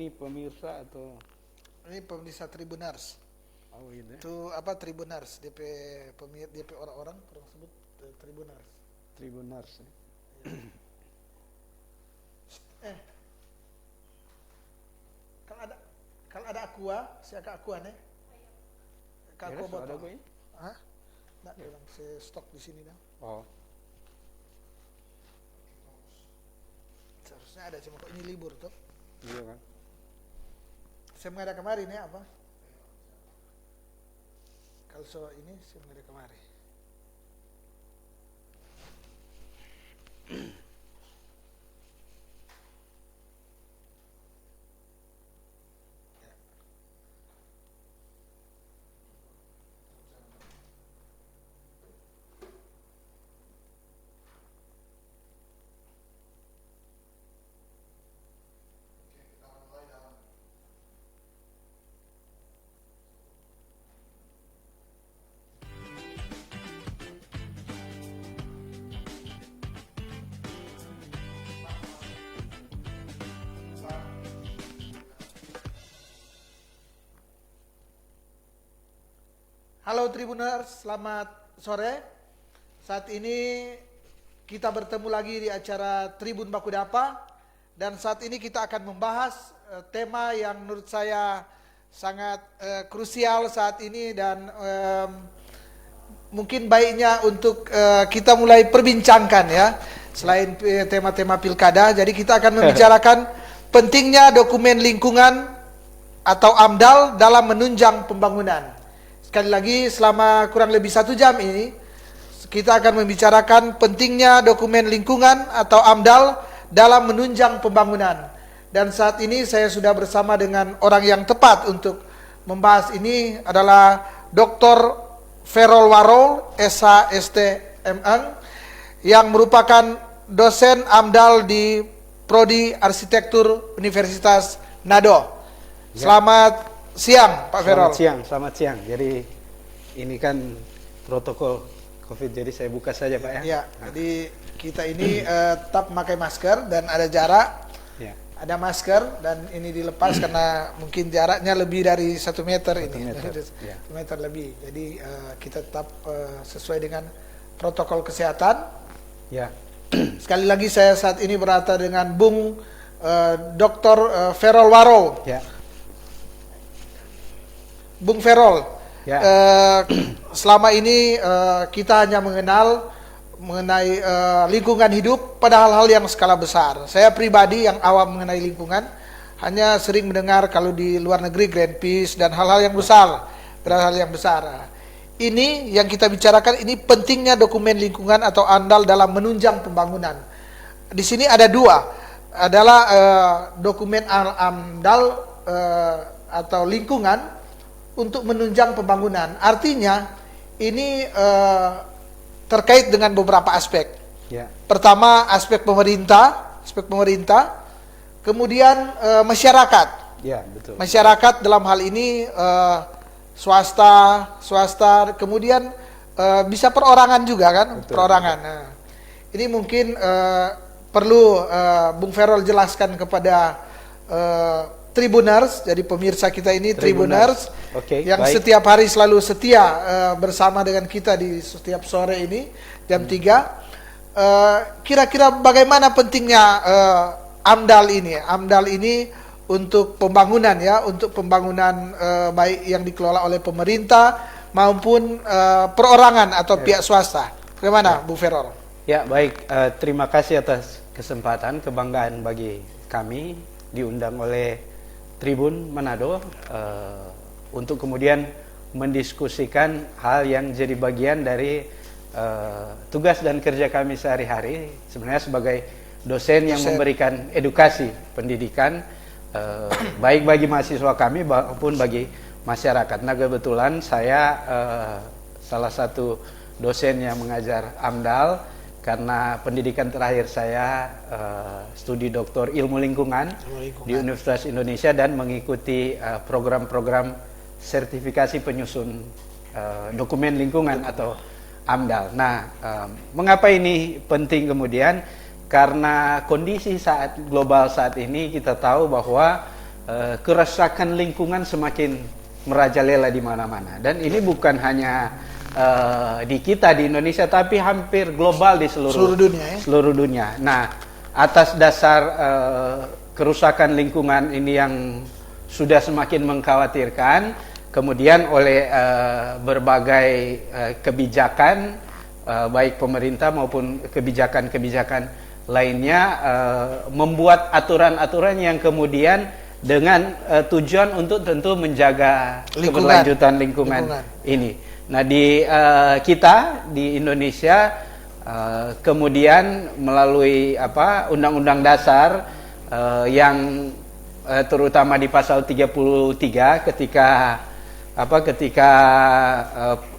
ini pemirsa atau Ini pemirsa Tribuners. oh gitu? Itu apa Tribuners? DP orang-orang sebut Tribuners. Tribuners. Kalau ada aqua, siapa aqua nih? Aqua Ada botol. gue. Hah? Nggak bilang saya stok di sini dah. Oh, Seharusnya ada, cuma kok ini libur tuh. iya kan? Saya menghadap kemarin ya apa? Kalau soal ini saya menghadap kemarin. Halo Tribuners, selamat sore. Saat ini kita bertemu lagi di acara Tribun Bakudapa dan saat ini kita akan membahas tema yang menurut saya sangat krusial saat ini dan mungkin baiknya untuk kita mulai perbincangkan ya. Selain tema-tema pilkada, jadi kita akan membicarakan pentingnya dokumen lingkungan atau AMDAL dalam menunjang pembangunan. Sekali lagi selama kurang lebih 1 jam ini kita akan membicarakan pentingnya dokumen lingkungan atau AMDAL dalam menunjang pembangunan. Dan saat ini saya sudah bersama dengan orang yang tepat untuk membahas ini adalah Dr. Ferol Warol, SHSTMN, yang merupakan dosen AMDAL di Prodi Arsitektur Universitas Nado. Selamat siang, Pak Ferol. Selamat siang. Jadi ini kan protokol COVID, jadi saya buka saja, Pak ya. Ya, jadi kita ini tetap memakai masker dan ada jarak. Ya. Ada masker dan ini dilepas karena mungkin jaraknya lebih dari 1 meter ini. 1 meter, ya. 1 meter lebih. Jadi kita tetap sesuai dengan protokol kesehatan. Ya. Sekali lagi saya saat ini berada dengan Bung Dr. Ferol Warol. Ya. Bung Ferol, Ya. selama ini kita hanya mengenai lingkungan hidup pada hal-hal yang skala besar. Saya pribadi yang awam mengenai lingkungan hanya sering mendengar kalau di luar negeri Greenpeace dan hal-hal yang besar, hal yang besar. Ini yang kita bicarakan ini pentingnya dokumen lingkungan atau AMDAL dalam menunjang pembangunan. Di sini ada 2, adalah dokumen AMDAL atau lingkungan untuk menunjang pembangunan. Artinya ini terkait dengan beberapa aspek. Ya. Pertama aspek pemerintah, kemudian masyarakat. Ya, betul. Masyarakat dalam hal ini swasta, kemudian bisa perorangan juga kan, Betul. perorangan. Nah, ini mungkin perlu Bung Ferol jelaskan kepada Tribuners, jadi pemirsa kita ini Tribuners, yang baik. setiap hari selalu setia bersama dengan kita di setiap sore ini jam 3. Kira-kira bagaimana pentingnya AMDAL ini untuk pembangunan ya, untuk pembangunan baik yang dikelola oleh pemerintah maupun perorangan atau pihak swasta. Bagaimana, Bu Ferol? Ya, baik. Terima kasih atas kesempatan, kebanggaan bagi kami diundang oleh Tribun Manado untuk kemudian mendiskusikan hal yang jadi bagian dari tugas dan kerja kami sehari-hari. Sebenarnya sebagai dosen yang memberikan edukasi pendidikan baik bagi mahasiswa kami maupun bagi masyarakat. Nah, kebetulan saya salah satu dosen yang mengajar AMDAL karena pendidikan terakhir saya studi doktor ilmu lingkungan di Universitas Indonesia dan mengikuti program-program sertifikasi penyusun dokumen lingkungan atau AMDAL. Nah, mengapa ini penting kemudian? Karena kondisi global saat ini kita tahu bahwa kerusakan lingkungan semakin merajalela di mana-mana. Dan ini bukan hanya di kita di Indonesia, tapi hampir global di seluruh dunia. Ya? Seluruh dunia. Nah, atas dasar kerusakan lingkungan ini yang sudah semakin mengkhawatirkan, kemudian oleh berbagai kebijakan, baik pemerintah maupun kebijakan-kebijakan lainnya, membuat aturan-aturan yang kemudian dengan tujuan untuk tentu menjaga keberlanjutan lingkungan ini. Nah, di kita di Indonesia kemudian melalui Undang-Undang Dasar yang terutama di pasal 33 ketika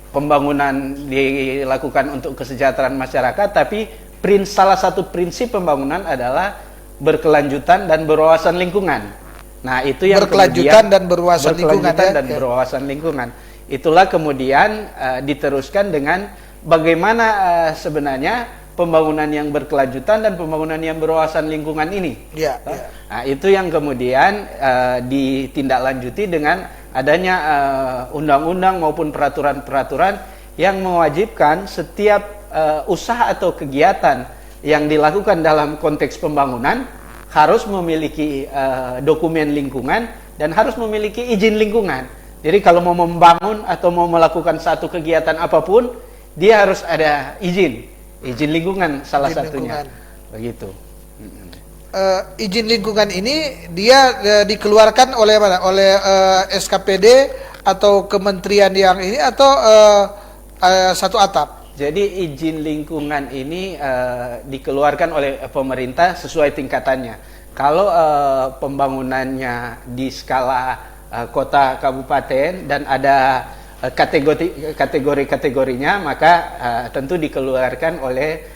pembangunan dilakukan untuk kesejahteraan masyarakat, tapi salah satu prinsip pembangunan adalah berkelanjutan dan berwawasan lingkungan. Nah, itu yang berkelanjutan dan berwawasan berwawasan lingkungan. Itulah kemudian diteruskan dengan bagaimana sebenarnya pembangunan yang berkelanjutan dan pembangunan yang berwawasan lingkungan ini. Nah, itu yang kemudian ditindaklanjuti dengan adanya undang-undang maupun peraturan-peraturan yang mewajibkan setiap usaha atau kegiatan yang dilakukan dalam konteks pembangunan harus memiliki dokumen lingkungan dan harus memiliki izin lingkungan. Jadi kalau mau membangun atau mau melakukan satu kegiatan apapun, dia harus ada izin lingkungan salah satunya. Begitu. Izin lingkungan ini dia dikeluarkan oleh mana? Oleh SKPD atau kementerian yang ini atau satu atap? Jadi izin lingkungan ini dikeluarkan oleh pemerintah sesuai tingkatannya. Kalau pembangunannya di skala kota kabupaten dan ada kategori-kategorinya, maka tentu dikeluarkan oleh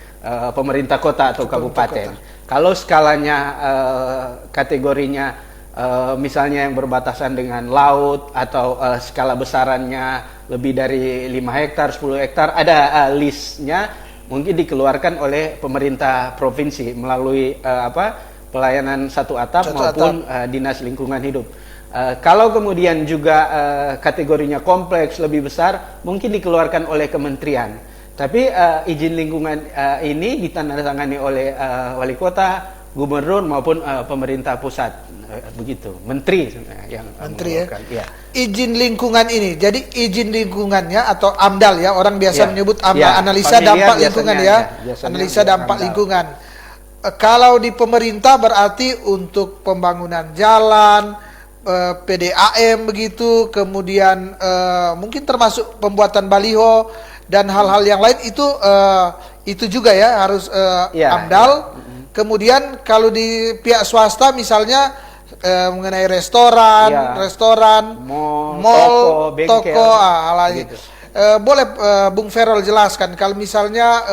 pemerintah kota atau kabupaten. Kalau skalanya kategorinya misalnya yang berbatasan dengan laut atau skala besarannya lebih dari 5 hektar, 10 hektar, ada listnya, mungkin dikeluarkan oleh pemerintah provinsi melalui pelayanan satu atap maupun dinas lingkungan hidup. Kalau kemudian juga kategorinya kompleks lebih besar, mungkin dikeluarkan oleh kementerian. Tapi izin lingkungan ini ditandatangani oleh wali kota, gubernur maupun pemerintah pusat, begitu. Menteri yang mengeluarkan. Ya. Izin lingkungan ini, jadi izin lingkungannya atau AMDAL ya, orang biasa menyebut AMDAL, analisa dampak lingkungan ya, analisa dampak lingkungan. Kalau di pemerintah berarti untuk pembangunan jalan, PDAM begitu, kemudian mungkin termasuk pembuatan baliho dan hal-hal yang lain itu juga ya harus AMDAL. Kemudian kalau di pihak swasta misalnya mengenai restoran, mall, toko, hal gitu. Boleh Bung Ferol jelaskan kalau misalnya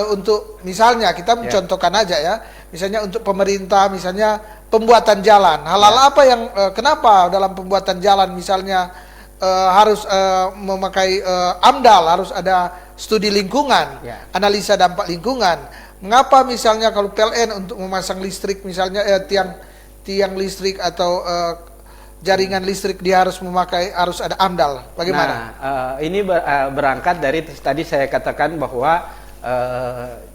misalnya kita mencontohkan aja ya, misalnya untuk pemerintah misalnya pembuatan jalan, hal-hal apa yang kenapa dalam pembuatan jalan misalnya harus memakai AMDAL, harus ada studi lingkungan, analisa dampak lingkungan. Mengapa misalnya kalau PLN untuk memasang listrik misalnya tiang listrik atau jaringan listrik dia harus ada AMDAL? Bagaimana? Nah, ini berangkat dari tadi saya katakan bahwa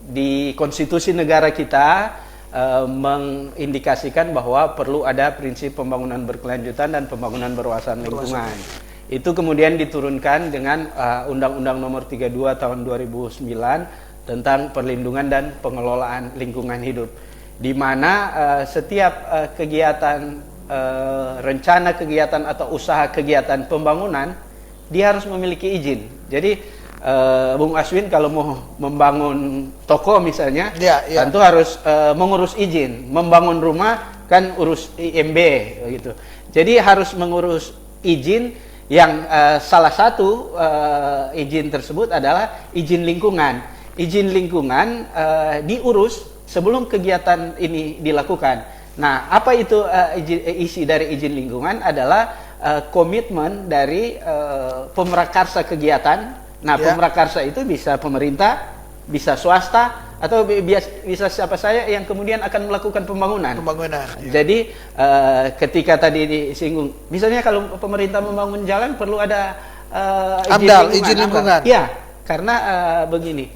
di konstitusi negara kita mengindikasikan bahwa perlu ada prinsip pembangunan berkelanjutan dan pembangunan berwawasan lingkungan. Itu kemudian diturunkan dengan Undang-Undang Nomor 32 Tahun 2009 tentang perlindungan dan pengelolaan lingkungan hidup, di mana setiap kegiatan, rencana kegiatan atau usaha kegiatan pembangunan dia harus memiliki izin. Jadi Bung Aswin kalau mau membangun toko misalnya, tentu harus mengurus izin. Membangun rumah kan urus IMB gitu. Jadi harus mengurus izin yang salah satu izin tersebut adalah izin lingkungan. Izin lingkungan diurus sebelum kegiatan ini dilakukan. Nah, apa itu isi dari izin lingkungan adalah komitmen dari pemrakarsa kegiatan. Nah, pemrakarsa itu bisa pemerintah, bisa swasta, atau bisa siapa saja yang kemudian akan melakukan pembangunan. Iya. Jadi ketika tadi disinggung, misalnya kalau pemerintah membangun jalan perlu ada izin lingkungan. Ya, karena begini,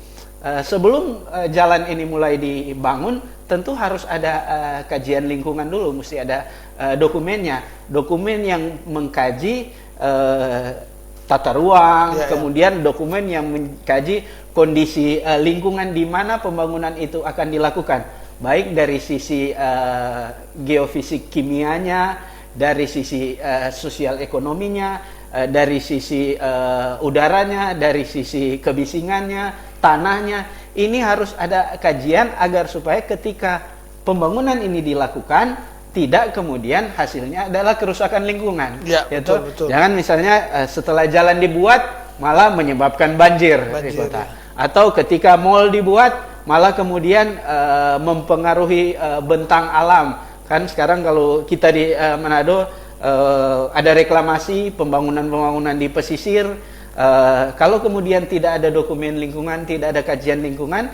sebelum jalan ini mulai dibangun, tentu harus ada kajian lingkungan dulu, mesti ada dokumennya, dokumen yang mengkaji tata ruang, kemudian dokumen yang mengkaji kondisi lingkungan di mana pembangunan itu akan dilakukan, baik dari sisi geofisik kimianya, dari sisi sosial ekonominya, dari sisi udaranya, dari sisi kebisingannya, tanahnya. Ini harus ada kajian agar supaya ketika pembangunan ini dilakukan, tidak kemudian hasilnya adalah kerusakan lingkungan. Ya, betul. Jangan misalnya setelah jalan dibuat malah menyebabkan banjir di kota. Ya. Atau ketika mall dibuat malah kemudian mempengaruhi bentang alam. Kan sekarang kalau kita di Manado ada reklamasi pembangunan di pesisir. Kalau kemudian tidak ada dokumen lingkungan, tidak ada kajian lingkungan,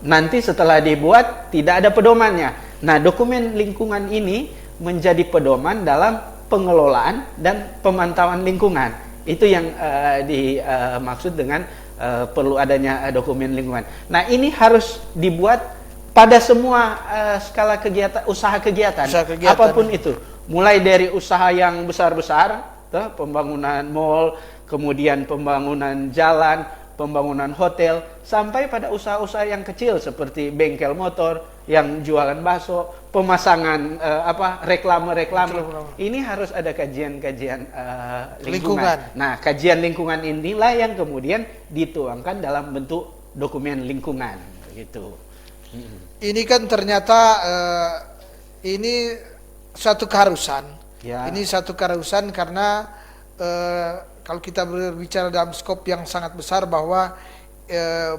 nanti setelah dibuat tidak ada pedomannya. Nah, dokumen lingkungan ini menjadi pedoman dalam pengelolaan dan pemantauan lingkungan. Itu yang dimaksud dengan perlu adanya dokumen lingkungan. Nah, ini harus dibuat pada semua skala kegiatan, usaha kegiatan, apapun itu. Mulai dari usaha yang besar-besar, pembangunan mall, kemudian pembangunan jalan, pembangunan hotel, sampai pada usaha-usaha yang kecil seperti bengkel motor, yang jualan bakso, pemasangan reklame. Ini harus ada kajian-kajian lingkungan. Nah, kajian lingkungan inilah yang kemudian dituangkan dalam bentuk dokumen lingkungan, gitu. Ini kan ternyata ini suatu keharusan. Ya. Ini satu keharusan karena kalau kita berbicara dalam skop yang sangat besar bahwa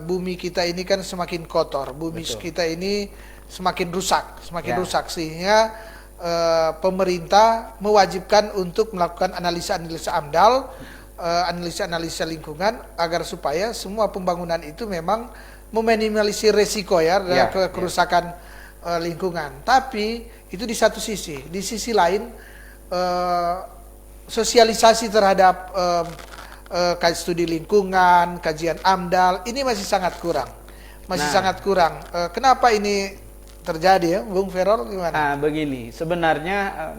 bumi kita ini kan semakin kotor, bumi kita ini semakin rusak, sehingga pemerintah mewajibkan untuk melakukan analisa-analisa AMDAL, analisa-analisa lingkungan agar supaya semua pembangunan itu memang meminimalisir resiko kerusakan lingkungan. Tapi itu di satu sisi, di sisi lain sosialisasi terhadap studi lingkungan, kajian AMDAL ini masih sangat kurang. Kenapa ini terjadi ya, Bung Ferol, gimana? Nah, begini, sebenarnya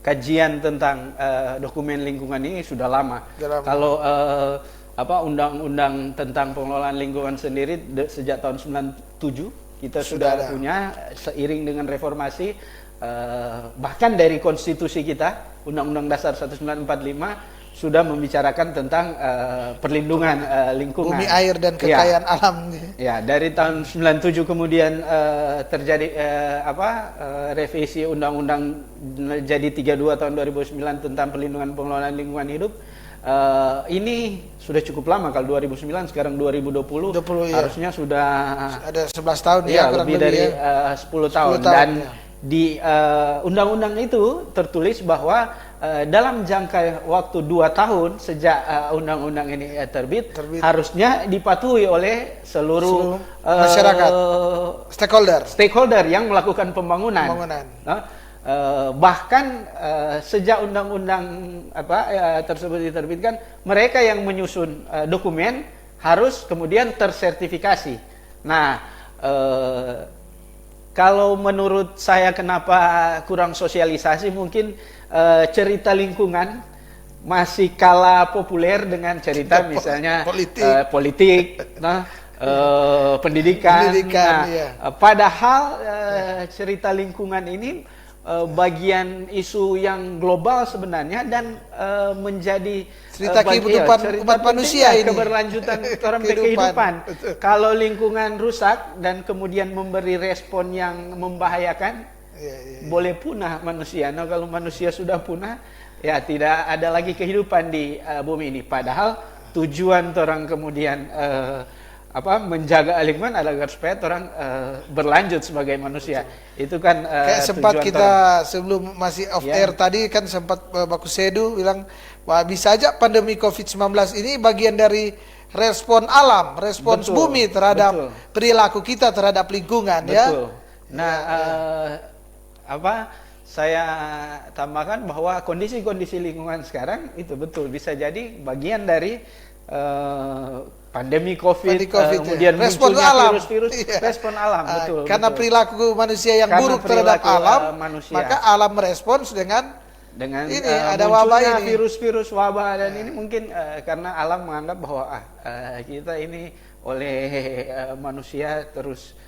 kajian tentang dokumen lingkungan ini sudah lama. Kalau undang-undang tentang pengelolaan lingkungan sendiri sejak tahun 97 kita sudah punya, seiring dengan reformasi, bahkan dari konstitusi kita, Undang-Undang Dasar 1945 sudah membicarakan tentang perlindungan lingkungan, bumi, air, dan kekayaan alam. Ya, dari tahun 97 kemudian terjadi revisi Undang-Undang jadi 32 tahun 2009 tentang perlindungan pengelolaan lingkungan hidup. Ini sudah cukup lama, kalau 2009 sekarang 2020 harusnya sudah ada 11 tahun lebih dari 10 tahun. Dan di undang-undang itu tertulis bahwa dalam jangka waktu 2 tahun sejak undang-undang ini terbit, harusnya dipatuhi oleh seluruh masyarakat, stakeholder yang melakukan pembangunan. Bahkan sejak undang-undang tersebut diterbitkan, mereka yang menyusun dokumen harus kemudian tersertifikasi. Nah, kalau menurut saya kenapa kurang sosialisasi, mungkin cerita lingkungan masih kalah populer dengan cerita misalnya politik, pendidikan. Padahal cerita lingkungan ini bagian isu yang global sebenarnya, dan menjadi cerita kehidupan umat manusia ini, keberlanjutan orang kehidupan. Kalau lingkungan rusak dan kemudian memberi respon yang membahayakan, boleh punah manusia. Nah, kalau manusia sudah punah, ya tidak ada lagi kehidupan di bumi ini. Padahal tujuan orang kemudian menjaga lingkungan agar supaya orang berlanjut sebagai manusia. Itu kan kayak sempat tujuan kita orang. sebelum masih off Ya. air tadi kan sempat Baku Sedu bilang, wah bisa aja pandemi COVID-19 ini bagian dari respon alam, respons Betul, bumi terhadap betul. perilaku kita terhadap lingkungan ya. Betul. Nah, saya tambahkan bahwa kondisi-kondisi lingkungan sekarang itu betul bisa jadi bagian dari pandemi COVID, kemudian respon munculnya alam. virus-virus, Iya. respon alam, betul. Karena betul. perilaku manusia yang Karena buruk terhadap perilaku, alam, manusia. maka alam merespons dengan ini ada munculnya wabah ini. virus-virus wabah dan ini mungkin karena alam menganggap bahwa kita ini oleh manusia terus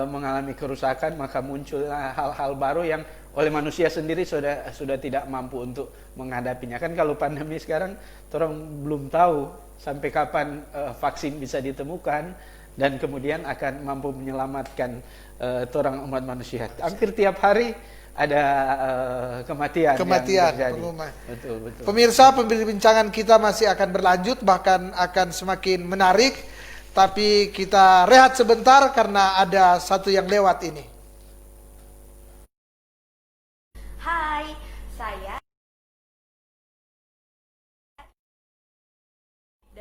mengalami kerusakan, maka muncullah hal-hal baru yang oleh manusia sendiri sudah tidak mampu untuk menghadapinya. Kan kalau pandemi sekarang orang belum tahu sampai kapan vaksin bisa ditemukan dan kemudian akan mampu menyelamatkan orang umat manusia. Hampir tiap hari ada kematian yang terjadi. pengumuman. Betul. Pemirsa, perbincangan kita masih akan berlanjut, bahkan akan semakin menarik. Tapi kita rehat sebentar karena ada satu yang lewat ini. Hai, saya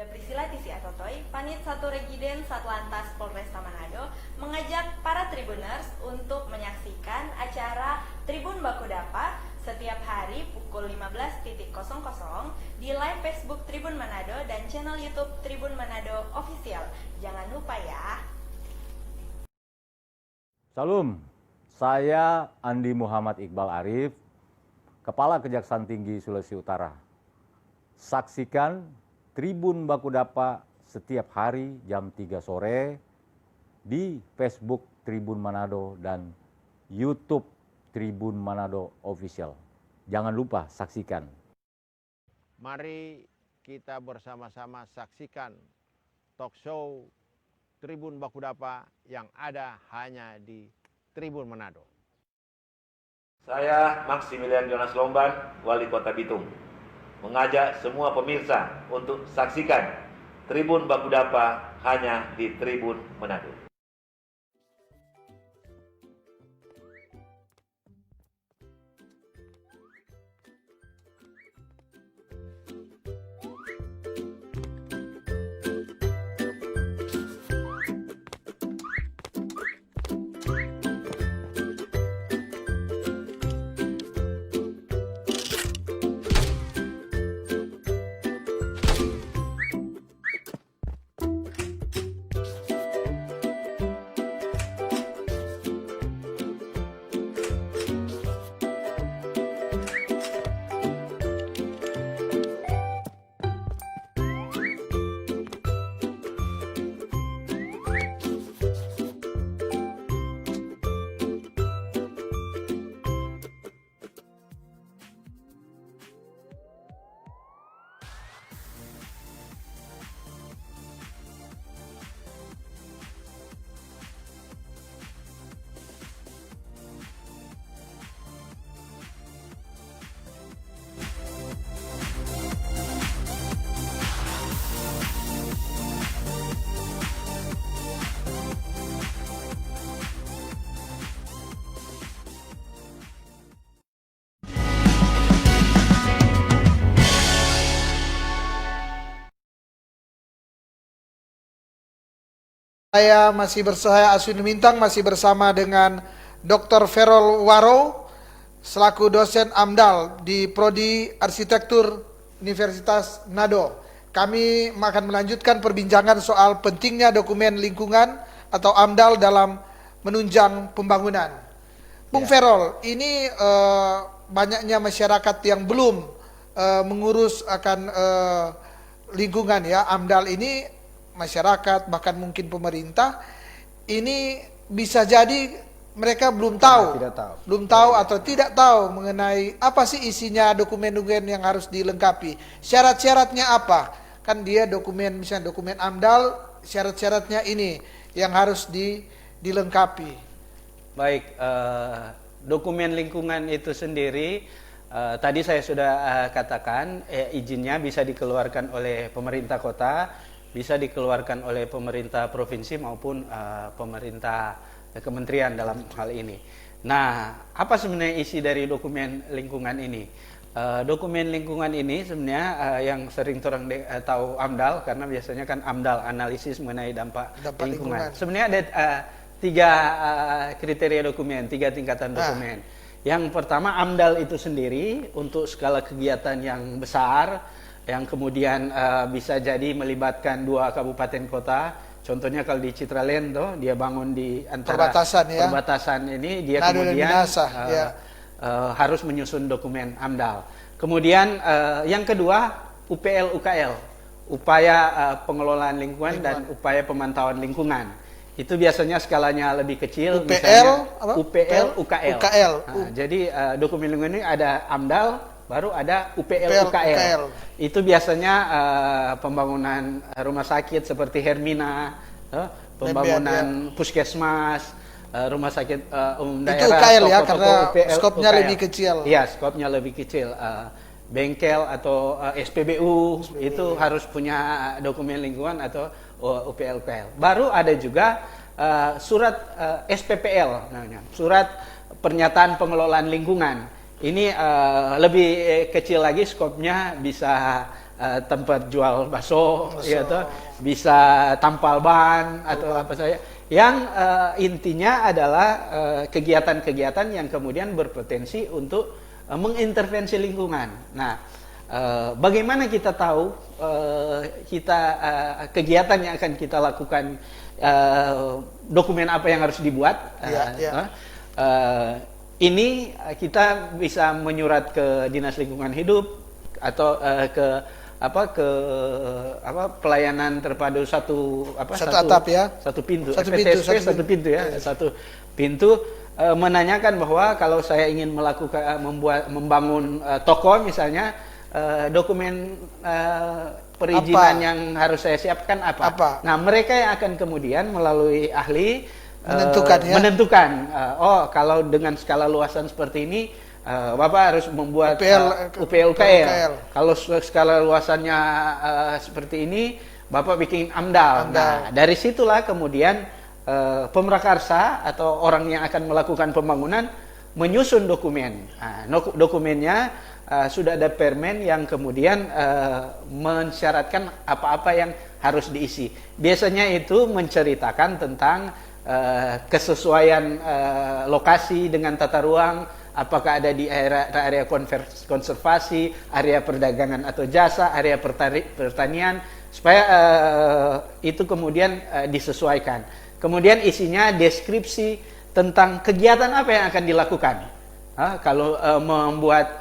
Priscilla Tisi Atotoy, Panit 1 Regiden Satlantas Polresta Manado, mengajak para Tribuners untuk menyaksikan acara Tribun Bakudapa setiap hari pukul 15.00 di live Facebook Tribun Manado dan channel YouTube Tribun Manado Official. Jangan lupa ya. Salam, saya Andi Muhammad Iqbal Arif, Kepala Kejaksaan Tinggi Sulawesi Utara. Saksikan Tribun Bakudapa setiap hari jam 3 sore di Facebook Tribun Manado dan YouTube Tribun Manado Official. Jangan lupa saksikan. Mari kita bersama-sama saksikan talk show Tribun Bakudapa yang ada hanya di Tribun Manado. Saya Maximilian Jonas Lomban, Wali Kota Bitung, mengajak semua pemirsa untuk saksikan Tribun Bakudapa hanya di Tribun Manado. Saya Aswin Mintang masih bersama dengan Dr. Ferol Waro selaku dosen AMDAL di Prodi Arsitektur Universitas Manado. Kami akan melanjutkan perbincangan soal pentingnya dokumen lingkungan atau AMDAL dalam menunjang pembangunan. Bung Ferol, ini banyaknya masyarakat yang belum mengurus akan lingkungan ya. AMDAL ini masyarakat bahkan mungkin pemerintah ini bisa jadi mereka belum tahu, atau tidak tahu mengenai apa sih isinya dokumen-dokumen yang harus dilengkapi, syarat-syaratnya apa, kan dia dokumen misalnya dokumen AMDAL syarat-syaratnya ini yang harus dilengkapi. Baik, dokumen lingkungan itu sendiri tadi saya sudah katakan izinnya bisa dikeluarkan oleh pemerintah kota, bisa dikeluarkan oleh pemerintah provinsi maupun pemerintah kementerian dalam hal ini. Nah, apa sebenarnya isi dari dokumen lingkungan ini? Dokumen lingkungan ini sebenarnya yang sering orang tahu AMDAL, karena biasanya kan AMDAL, analisis mengenai dampak lingkungan. Sebenarnya ada 3 kriteria dokumen, 3 tingkatan dokumen. Yang pertama AMDAL itu sendiri untuk skala kegiatan yang besar, yang kemudian bisa jadi melibatkan 2 kabupaten kota. Contohnya kalau di Citraland tuh dia bangun di antara perbatasan ini, dia kemudian harus menyusun dokumen AMDAL. Kemudian yang kedua UPL UKL, upaya pengelolaan lingkungan dan upaya pemantauan lingkungan. Itu biasanya skalanya lebih kecil, UPL UKL. Jadi dokumen lingkungan ini ada AMDAL, baru ada UPL UKL. Itu biasanya pembangunan rumah sakit seperti Hermina, pembangunan puskesmas, rumah sakit umum daerah. Itu UKL ya, karena skopnya lebih kecil. Iya, skopnya lebih kecil. Bengkel atau SPBU itu harus punya dokumen lingkungan atau UPL UKL. Baru ada juga surat SPPL namanya, surat pernyataan pengelolaan lingkungan. Ini lebih kecil lagi skopnya, bisa tempat jual bakso, ya toh, bisa tampal ban atau apa saja. Yang intinya adalah kegiatan-kegiatan yang kemudian berpotensi untuk mengintervensi lingkungan. Nah, bagaimana kita tahu kegiatan yang akan kita lakukan, dokumen apa yang harus dibuat? Ini kita bisa menyurat ke Dinas Lingkungan Hidup atau ke pelayanan terpadu satu atap ya, satu pintu, satu pintu menanyakan bahwa kalau saya ingin membangun toko misalnya, dokumen perizinan yang harus saya siapkan apa? Nah, mereka yang akan kemudian melalui ahli menentukan kalau dengan skala luasan seperti ini Bapak harus membuat UPL UKL. Kalau skala luasannya seperti ini, Bapak bikin AMDAL. Nah, dari situlah kemudian pemrakarsa atau orang yang akan melakukan pembangunan menyusun dokumen. Nah, dokumennya sudah ada permen yang kemudian mensyaratkan apa-apa yang harus diisi. Biasanya itu menceritakan tentang kesesuaian lokasi dengan tata ruang, apakah ada di area konservasi, area perdagangan atau jasa, area pertanian, supaya itu kemudian disesuaikan. Kemudian isinya deskripsi tentang kegiatan apa yang akan dilakukan. Kalau membuat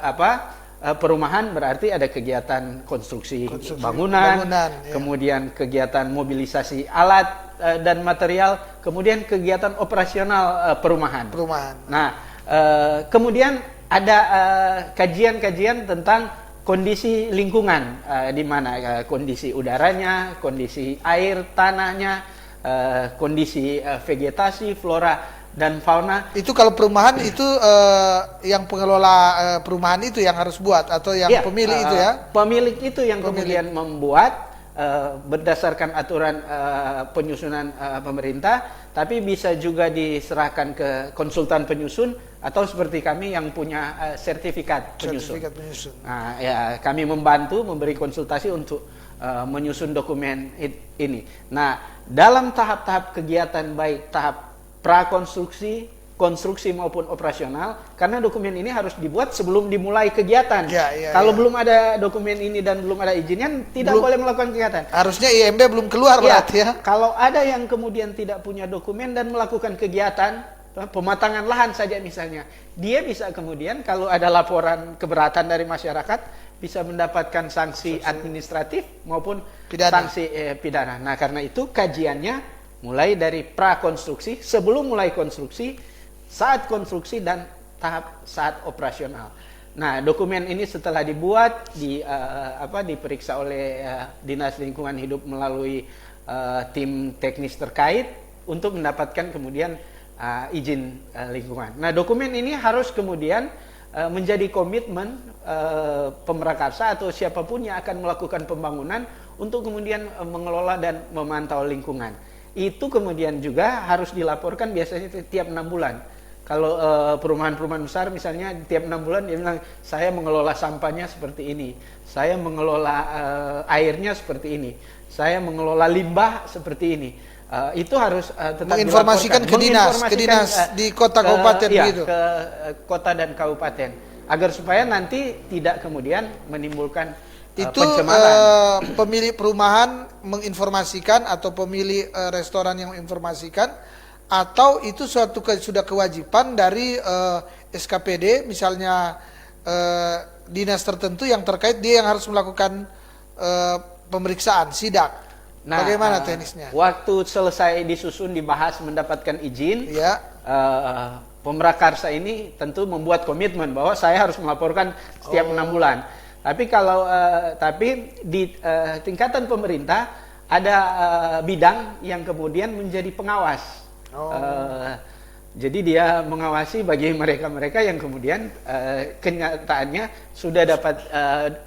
perumahan berarti ada kegiatan konstruksi bangunan, kemudian kegiatan mobilisasi alat dan material, kemudian kegiatan operasional perumahan. Nah, kemudian ada kajian-kajian tentang kondisi lingkungan, di mana kondisi udaranya, kondisi air tanahnya, kondisi vegetasi, flora dan fauna. Itu kalau perumahan itu yang pengelola perumahan itu yang harus buat, atau yang pemilik itu ya? Pemilik itu yang kemudian membuat berdasarkan aturan penyusunan pemerintah, tapi bisa juga diserahkan ke konsultan penyusun atau seperti kami yang punya sertifikat penyusun. Nah, ya, kami membantu memberi konsultasi untuk menyusun dokumen ini. Nah, dalam tahap-tahap kegiatan, baik tahap prakonstruksi, konstruksi maupun operasional, karena dokumen ini harus dibuat sebelum dimulai kegiatan. Kalau belum ada dokumen ini dan belum ada izinnya, tidak boleh melakukan kegiatan. Harusnya IMB belum keluar berarti ya. Kalau ada yang kemudian tidak punya dokumen dan melakukan kegiatan pematangan lahan saja misalnya, dia bisa kemudian kalau ada laporan keberatan dari masyarakat bisa mendapatkan sanksi administratif maupun sanksi pidana. Nah, karena itu kajiannya mulai dari prakonstruksi, sebelum mulai konstruksi, saat konstruksi, dan tahap saat operasional. Nah, dokumen ini setelah dibuat, diperiksa oleh Dinas Lingkungan Hidup melalui tim teknis terkait untuk mendapatkan kemudian izin lingkungan. Nah, dokumen ini harus kemudian menjadi komitmen pemrakarsa atau siapapun yang akan melakukan pembangunan untuk kemudian mengelola dan memantau lingkungan. Itu kemudian juga harus dilaporkan biasanya tiap 6 bulan. Kalau perumahan-perumahan besar misalnya tiap 6 bulan dia bilang saya mengelola sampahnya seperti ini, saya mengelola airnya seperti ini, saya mengelola limbah seperti ini. Itu harus tetap menginformasikan ke dinas di kota kabupaten gitu. Ke kota dan kabupaten agar supaya nanti tidak kemudian menimbulkan itu pencemaran. Pemilik perumahan menginformasikan atau pemilik restoran yang menginformasikan, atau itu sudah kewajiban dari SKPD misalnya dinas tertentu yang terkait, dia yang harus melakukan pemeriksaan sidak. Nah, bagaimana teknisnya? Waktu selesai disusun, dibahas, mendapatkan izin, ya. Pemrakarsa ini tentu membuat komitmen bahwa saya harus melaporkan setiap 6 bulan. Tapi kalau tapi di tingkatan pemerintah ada bidang yang kemudian menjadi pengawas. Jadi dia mengawasi bagi mereka-mereka yang kemudian kenyataannya sudah dapat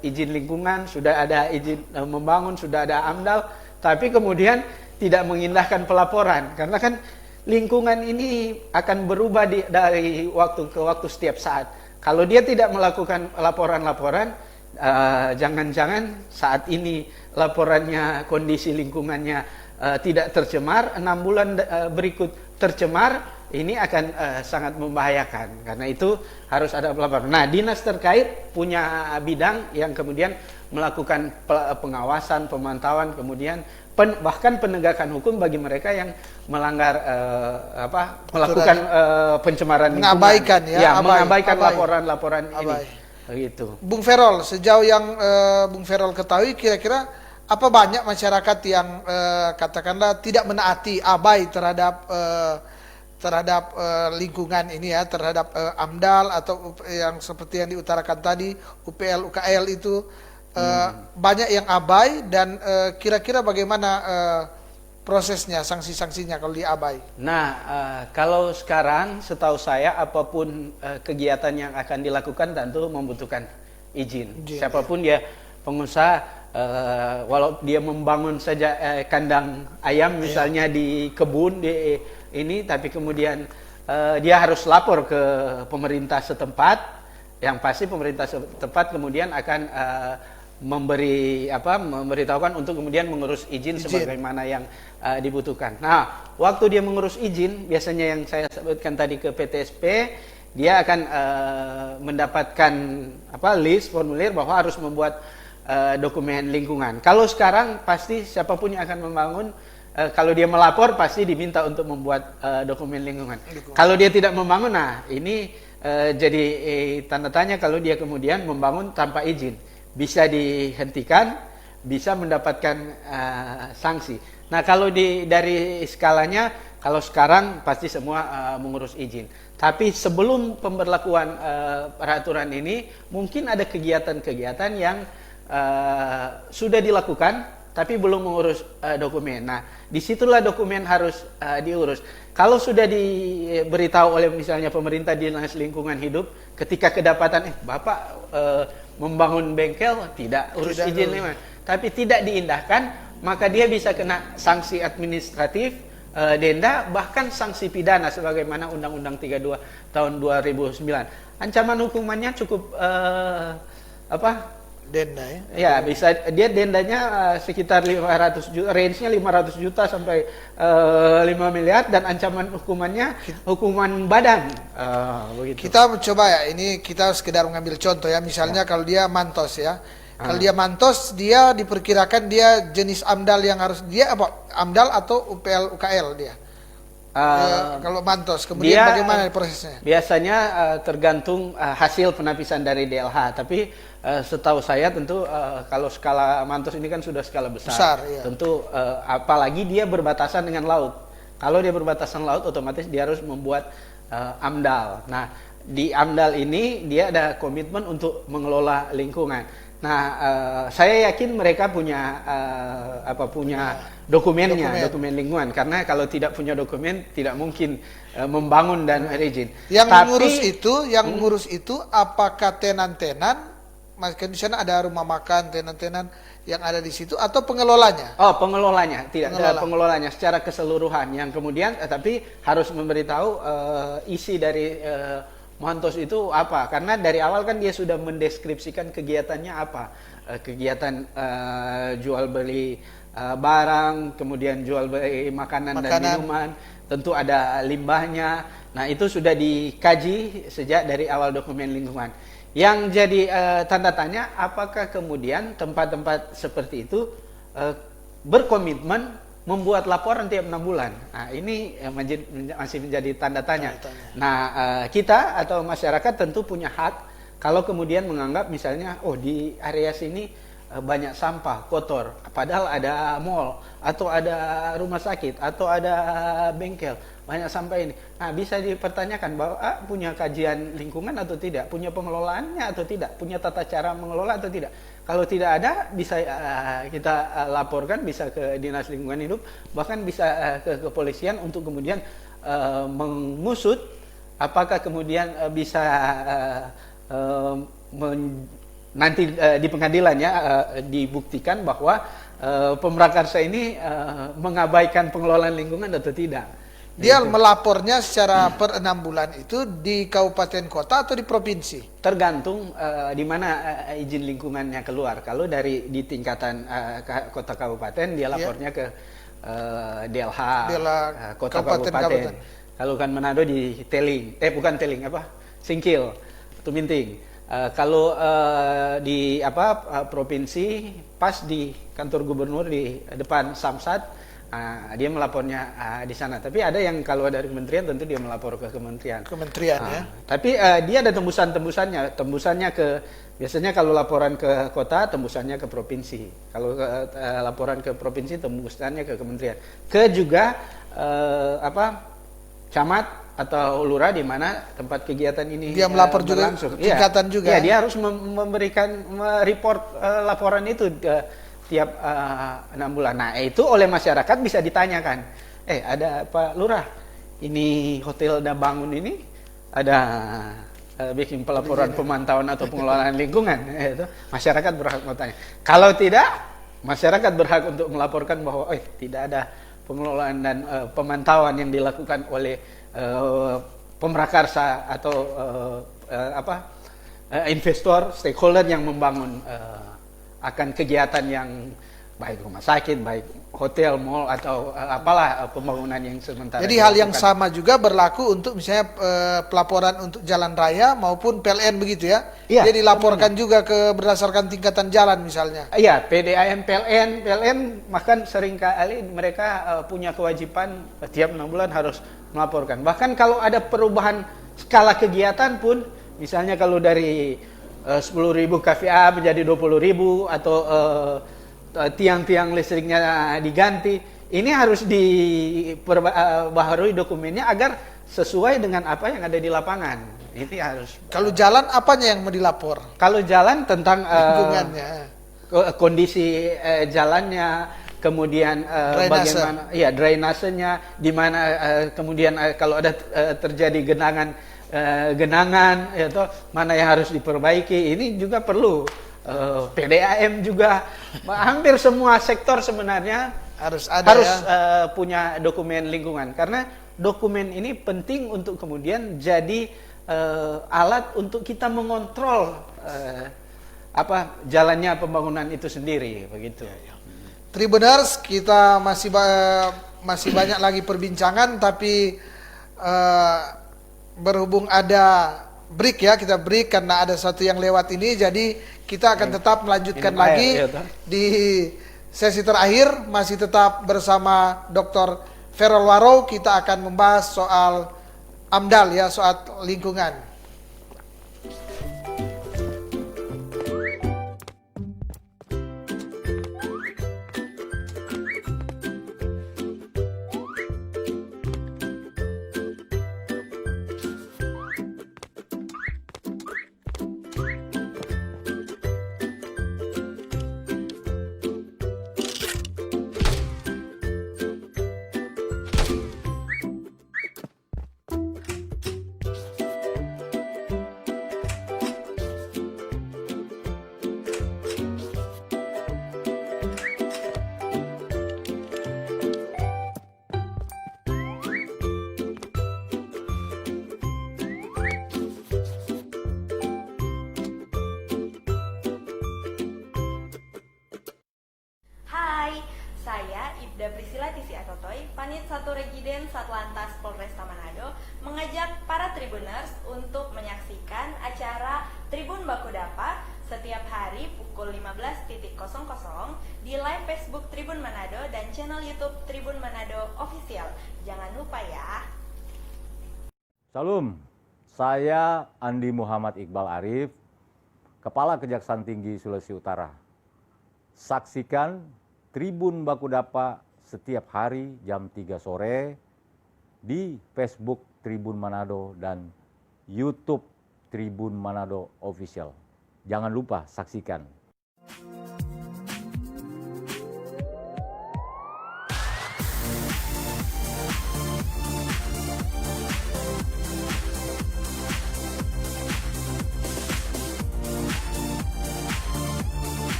izin lingkungan, sudah ada izin membangun, sudah ada AMDAL, tapi kemudian tidak mengindahkan pelaporan, karena kan lingkungan ini akan berubah dari waktu ke waktu setiap saat. Kalau dia tidak melakukan laporan-laporan, jangan-jangan saat ini laporannya kondisi lingkungannya tidak tercemar, 6 bulan berikut tercemar, ini akan sangat membahayakan. Karena itu harus ada pelaporan. Nah, dinas terkait punya bidang yang kemudian melakukan pengawasan, pemantauan, kemudian bahkan penegakan hukum bagi mereka yang melanggar melakukan pencemaran lingkungan. Mengabaikan mengabaikan laporan-laporan ini. Begitu. Bung Ferol, sejauh yang Bung Ferol ketahui, kira-kira apa banyak masyarakat yang katakanlah tidak menaati, abai terhadap lingkungan ini ya, terhadap AMDAL atau yang seperti yang diutarakan tadi UPL, UKL itu banyak yang abai, dan kira-kira bagaimana prosesnya, sanksi-sanksinya kalau diabai? Nah, kalau sekarang setahu saya apapun kegiatan yang akan dilakukan tentu membutuhkan izin. Siapapun dia, pengusaha, walau dia membangun saja kandang ayam misalnya di kebun ini, tapi kemudian dia harus lapor ke pemerintah setempat. Yang pasti pemerintah setempat kemudian akan memberitahukan untuk kemudian mengurus izin sebagaimana yang dibutuhkan. Nah, waktu dia mengurus izin, biasanya yang saya sebutkan tadi ke PTSP, dia akan mendapatkan list formulir bahwa harus membuat dokumen lingkungan. Kalau sekarang pasti siapapun yang akan membangun, kalau dia melapor pasti diminta untuk membuat dokumen lingkungan. Kalau dia tidak membangun, nah ini jadi tanda tanya kalau dia kemudian membangun tanpa izin. Bisa dihentikan, bisa mendapatkan sanksi. Nah, kalau dari skalanya, kalau sekarang pasti semua mengurus izin. Tapi sebelum pemberlakuan peraturan ini, mungkin ada kegiatan-kegiatan yang sudah dilakukan, tapi belum mengurus dokumen. Nah, disitulah dokumen harus diurus. Kalau sudah diberitahu oleh misalnya pemerintah, dinas lingkungan hidup, ketika kedapatan, Bapak membangun bengkel, tidak urus izin lingkungan, tapi tidak diindahkan, maka dia bisa kena sanksi administratif, denda, bahkan sanksi pidana sebagaimana Undang-Undang 32 tahun 2009. Ancaman hukumannya cukup denda ya? Ya, bisa dia dendanya sekitar 500 juta, range-nya 500 juta sampai 5 miliar, dan ancaman hukumannya hukuman badan. Begitu. Kita coba ya, ini kita sekedar mengambil contoh ya, misalnya kalau dia mantos ya. Kalau dia mantos, dia diperkirakan dia jenis AMDAL yang harus dia apa? AMDAL atau UPL UKL dia? Kalau mantos, kemudian bagaimana prosesnya? Biasanya tergantung hasil penapisan dari DLH, tapi setahu saya tentu kalau skala mantos ini kan sudah skala besar iya. Tentu apalagi dia berbatasan dengan laut. Kalau dia berbatasan laut, otomatis dia harus membuat AMDAL. Nah, di AMDAL ini dia ada komitmen untuk mengelola lingkungan. Nah, saya yakin mereka punya dokumennya, dokumen lingkungan. Karena kalau tidak punya dokumen, tidak mungkin membangun dan berizin. Yang mengurus itu, apakah tenan-tenan kan di sana ada rumah makan, tenan-tenan yang ada di situ atau pengelolanya? Oh, pengelolanya, tidak Pengelola. pengelolanya secara keseluruhan. Yang kemudian tapi harus memberitahu isi dari Mohantos itu apa? Karena dari awal kan dia sudah mendeskripsikan kegiatannya apa. Kegiatan jual beli barang, kemudian jual beli makanan dan minuman, tentu ada limbahnya. Nah, itu sudah dikaji sejak dari awal dokumen lingkungan. Yang jadi tanda tanya, apakah kemudian tempat-tempat seperti itu berkomitmen membuat laporan tiap 6 bulan. Nah, ini masih menjadi tanda tanya. Nah, kita atau masyarakat tentu punya hak kalau kemudian menganggap misalnya, oh di area sini banyak sampah, kotor, padahal ada mall, atau ada rumah sakit, atau ada bengkel, banyak sampah ini. Nah, bisa dipertanyakan bahwa punya kajian lingkungan atau tidak, punya pengelolaannya atau tidak, punya tata cara mengelola atau tidak. Kalau tidak ada, bisa kita laporkan, bisa ke Dinas Lingkungan Hidup, bahkan bisa ke kepolisian untuk kemudian mengusut apakah kemudian bisa nanti di pengadilannya dibuktikan bahwa pemrakarsa ini mengabaikan pengelolaan lingkungan atau tidak. Dia melapornya secara per 6 bulan itu di kabupaten kota atau di provinsi? Tergantung di mana izin lingkungannya keluar. Kalau di tingkatan kota kabupaten dia lapornya ke DLH kota kabupaten. Kalau kan Manado di Teling, bukan Teling Singkil, Tuminting. Kalau di provinsi pas di kantor gubernur di depan Samsat, dia melapornya di sana. Tapi ada yang kalau dari kementerian tentu dia melapor ke kementerian. Ya. Tapi dia ada tembusannya. Tembusannya biasanya kalau laporan ke kota tembusannya ke provinsi. Kalau laporan ke provinsi tembusannya ke kementerian. Juga camat atau lurah di mana tempat kegiatan ini dia melapor juga tingkatan juga. Iya, dia harus memberikan report laporan itu tiap 6 bulan. Nah, itu oleh masyarakat bisa ditanyakan. Ada Pak Lurah, ini hotel udah bangun ini ada bikin pelaporan pemantauan atau pengelolaan lingkungan. Itu masyarakat berhak bertanya. Kalau tidak, masyarakat berhak untuk melaporkan bahwa tidak ada pengelolaan dan pemantauan yang dilakukan oleh pemrakarsa atau investor, stakeholder yang membangun akan kegiatan yang baik rumah sakit, baik hotel, mall atau apalah pembangunan yang sementara. Jadi hal yang sama juga berlaku untuk misalnya pelaporan untuk jalan raya maupun PLN begitu ya? Iya, dia dilaporkan juga berdasarkan tingkatan jalan misalnya. Iya, PDAM, PLN bahkan seringkali mereka punya kewajiban tiap 6 bulan harus melaporkan. Bahkan kalau ada perubahan skala kegiatan pun, misalnya kalau dari 10.000 kVA menjadi 20.000 atau tiang-tiang listriknya diganti, ini harus diperbaharui dokumennya agar sesuai dengan apa yang ada di lapangan. Itu harus. Kalau jalan apanya yang mau dilapor? Kalau jalan tentang lingkungannya, kondisi jalannya, kemudian bagaimana drainasenya, di mana kemudian kalau ada terjadi genangan itu mana yang harus diperbaiki. Ini juga perlu PDAM juga, hampir semua sektor sebenarnya harus punya dokumen lingkungan, karena dokumen ini penting untuk kemudian jadi alat untuk kita mengontrol jalannya pembangunan itu sendiri, begitu. Tribuners, kita masih banyak lagi perbincangan, tapi berhubung ada break ya, kita break karena ada satu yang lewat ini, jadi kita akan tetap melanjutkan lagi di sesi terakhir, masih tetap bersama Dr. Ferrol Warrow. Kita akan membahas soal AMDAL ya, soal lingkungan. Kopda Priscilla Tisi Atotoy, Panit 1 Regiden Satlantas Polresta Manado, mengajak para Tribuners untuk menyaksikan acara Tribun Bakudapa setiap hari pukul 15.00 di live Facebook Tribun Manado dan channel YouTube Tribun Manado Official. Jangan lupa ya. Salam, saya Andi Muhammad Iqbal Arif, Kepala Kejaksaan Tinggi Sulawesi Utara. Saksikan Tribun Bakudapa setiap hari jam 3 sore di Facebook Tribun Manado dan YouTube Tribun Manado Official. Jangan lupa saksikan.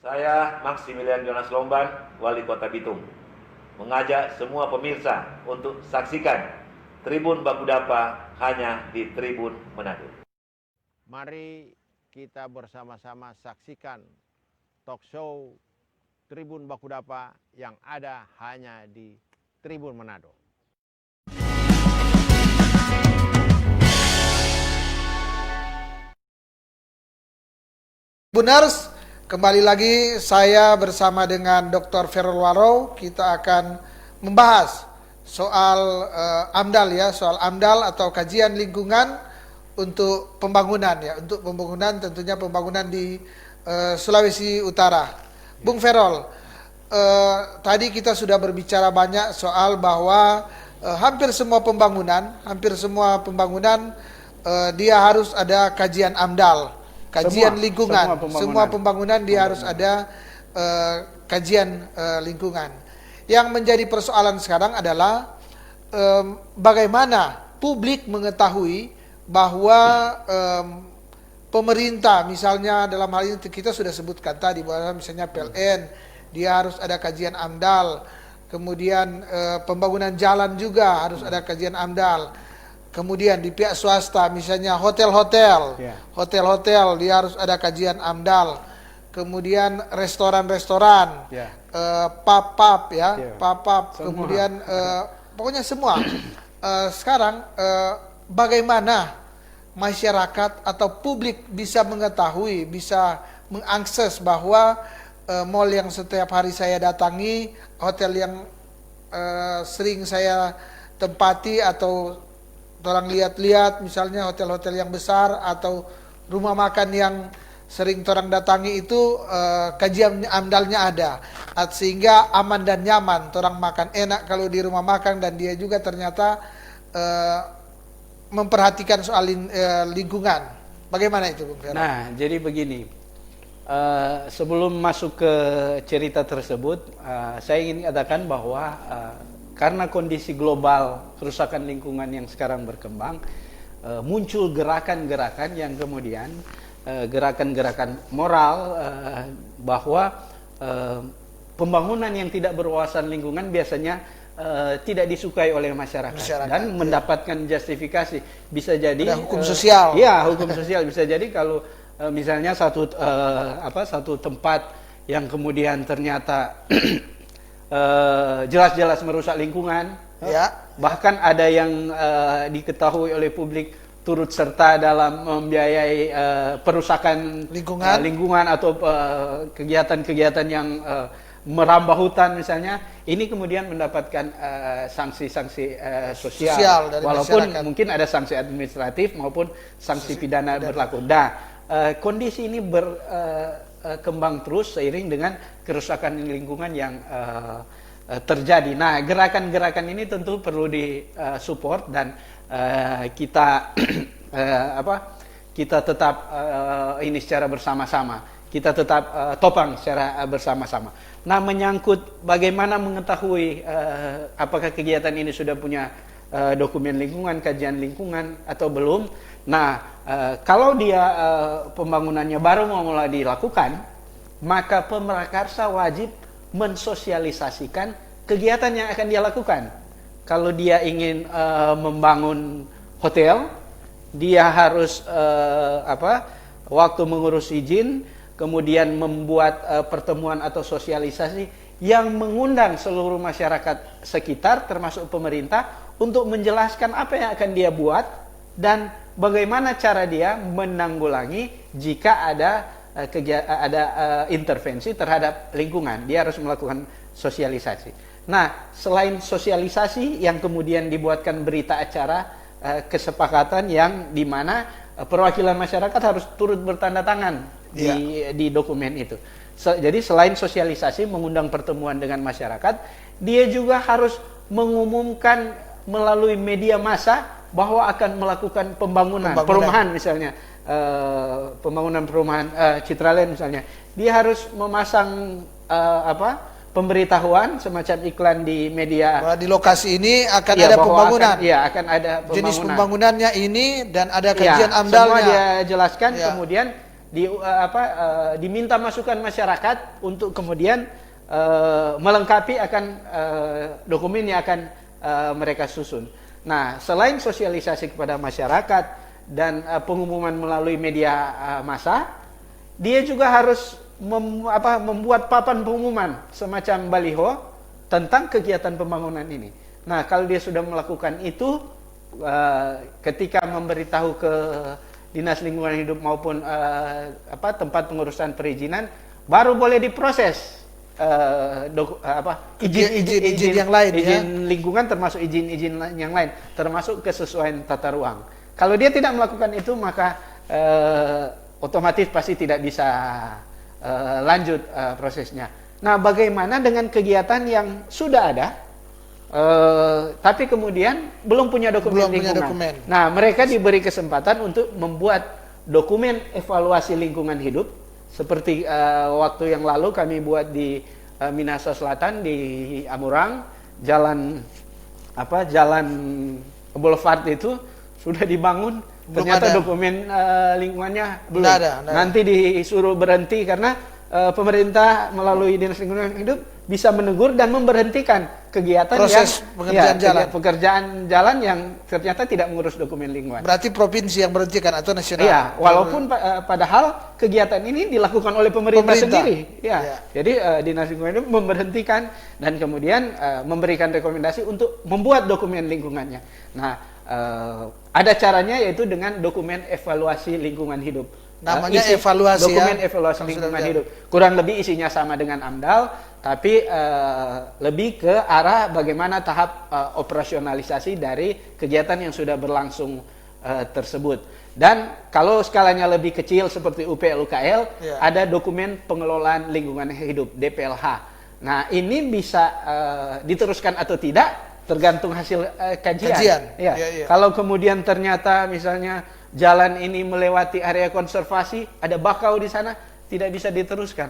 Saya Maximilian Jonas Lomban, Wali Kota Bitung, mengajak semua pemirsa untuk saksikan Tribun Bakudapa hanya di Tribun Manado. Mari kita bersama-sama saksikan talk show Tribun Bakudapa yang ada hanya di Tribun Manado. Tribuners, kembali lagi saya bersama dengan Dr. Ferol Waro. Kita akan membahas soal AMDAL ya, soal AMDAL atau kajian lingkungan untuk pembangunan ya, untuk pembangunan tentunya pembangunan di Sulawesi Utara. Bung Ferol, tadi kita sudah berbicara banyak soal bahwa hampir semua pembangunan dia harus ada kajian AMDAL. Kajian lingkungan, semua pembangunan dia harus ada kajian lingkungan. Yang menjadi persoalan sekarang adalah bagaimana publik mengetahui bahwa pemerintah, misalnya dalam hal ini kita sudah sebutkan tadi bahwa misalnya PLN dia harus ada kajian AMDAL, kemudian pembangunan jalan juga harus ada kajian AMDAL. Kemudian di pihak swasta, misalnya hotel-hotel dia harus ada kajian AMDAL. Kemudian restoran-restoran, pub-pub ya, pub-pub. Kemudian pokoknya semua. Sekarang bagaimana masyarakat atau publik bisa mengetahui, bisa mengakses bahwa mall yang setiap hari saya datangi, hotel yang sering saya tempati atau orang lihat-lihat, misalnya hotel-hotel yang besar atau rumah makan yang sering orang datangi itu kajian AMDALnya ada, sehingga aman dan nyaman, orang makan enak kalau di rumah makan, dan dia juga ternyata memperhatikan soal lingkungan. Bagaimana itu, Bung Ferol? Nah, jadi begini, sebelum masuk ke cerita tersebut, saya ingin katakan bahwa karena kondisi global kerusakan lingkungan yang sekarang berkembang, muncul gerakan-gerakan yang kemudian gerakan-gerakan moral bahwa pembangunan yang tidak berwawasan lingkungan biasanya tidak disukai oleh masyarakat dan mendapatkan justifikasi. Bisa jadi ada hukum sosial. Ya, hukum sosial bisa jadi kalau misalnya satu tempat yang kemudian ternyata jelas-jelas merusak lingkungan, bahkan ada yang diketahui oleh publik turut serta dalam membiayai perusakan lingkungan atau kegiatan-kegiatan yang merambah hutan misalnya, ini kemudian mendapatkan sanksi-sanksi sosial walaupun masyarakat. Mungkin ada sanksi administratif maupun sanksi pidana berlaku. Nah, kondisi ini berkembang terus seiring dengan kerusakan lingkungan yang terjadi. Nah, gerakan-gerakan ini tentu perlu disupport dan kita kita tetap ini secara bersama-sama. Kita tetap topang secara bersama-sama. Nah, menyangkut bagaimana mengetahui apakah kegiatan ini sudah punya dokumen lingkungan, kajian lingkungan atau belum. Nah, kalau dia pembangunannya baru mau mulai dilakukan, maka pemrakarsa wajib mensosialisasikan kegiatan yang akan dia lakukan. Kalau dia ingin membangun hotel, dia harus waktu mengurus izin, kemudian membuat pertemuan atau sosialisasi yang mengundang seluruh masyarakat sekitar termasuk pemerintah untuk menjelaskan apa yang akan dia buat dan bagaimana cara dia menanggulangi jika ada intervensi terhadap lingkungan. Dia harus melakukan sosialisasi. Nah, selain sosialisasi yang kemudian dibuatkan berita acara kesepakatan yang dimana perwakilan masyarakat harus turut bertanda tangan di dokumen itu. Jadi selain sosialisasi mengundang pertemuan dengan masyarakat, dia juga harus mengumumkan melalui media massa bahwa akan melakukan perumahan misalnya, perumahan Citraland misalnya. Dia harus memasang pemberitahuan semacam iklan di media. Bahwa di lokasi ini akan ada pembangunan. Akan ada pembangunan. Jenis pembangunannya ini dan ada kajian amdalnya. Semua dia jelaskan, kemudian diminta masukan masyarakat untuk kemudian melengkapi akan dokumen yang akan mereka susun. Nah, selain sosialisasi kepada masyarakat dan pengumuman melalui media massa, dia juga harus membuat papan pengumuman semacam baliho tentang kegiatan pembangunan ini. Nah, kalau dia sudah melakukan itu, ketika memberitahu ke Dinas Lingkungan Hidup maupun tempat pengurusan perizinan, baru boleh diproses izin yang lain, izin lingkungan termasuk izin yang lain, termasuk kesesuaian tata ruang. Kalau dia tidak melakukan itu, maka otomatis pasti tidak bisa lanjut prosesnya. Nah, bagaimana dengan kegiatan yang sudah ada, tapi kemudian belum punya dokumen lingkungan? Nah, mereka diberi kesempatan untuk membuat dokumen evaluasi lingkungan hidup, seperti waktu yang lalu kami buat di Minahasa Selatan di Amurang, jalan Boulevard itu sudah dibangun. Ternyata dokumen lingkungannya belum ada. Nanti disuruh berhenti karena pemerintah melalui Dinas Lingkungan Hidup bisa menegur dan memberhentikan kegiatan pekerjaan jalan yang ternyata tidak mengurus dokumen lingkungan. Berarti provinsi yang berhentikan atau nasional? Iya, walaupun padahal kegiatan ini dilakukan oleh pemerintah sendiri. Jadi Dinas Lingkungan Hidup memberhentikan dan kemudian memberikan rekomendasi untuk membuat dokumen lingkungannya. Nah, ada caranya, yaitu dengan dokumen evaluasi lingkungan hidup. Namanya evaluasi dokumen evaluasi lingkungan hidup. Kurang lebih isinya sama dengan AMDAL, tapi lebih ke arah bagaimana tahap operasionalisasi dari kegiatan yang sudah berlangsung tersebut. Dan kalau skalanya lebih kecil seperti UPL-UKL, ada dokumen pengelolaan lingkungan hidup (DPLH). Nah, ini bisa diteruskan atau tidak, tergantung hasil kajian. Kalau kemudian ternyata misalnya jalan ini melewati area konservasi, ada bakau di sana, tidak bisa diteruskan,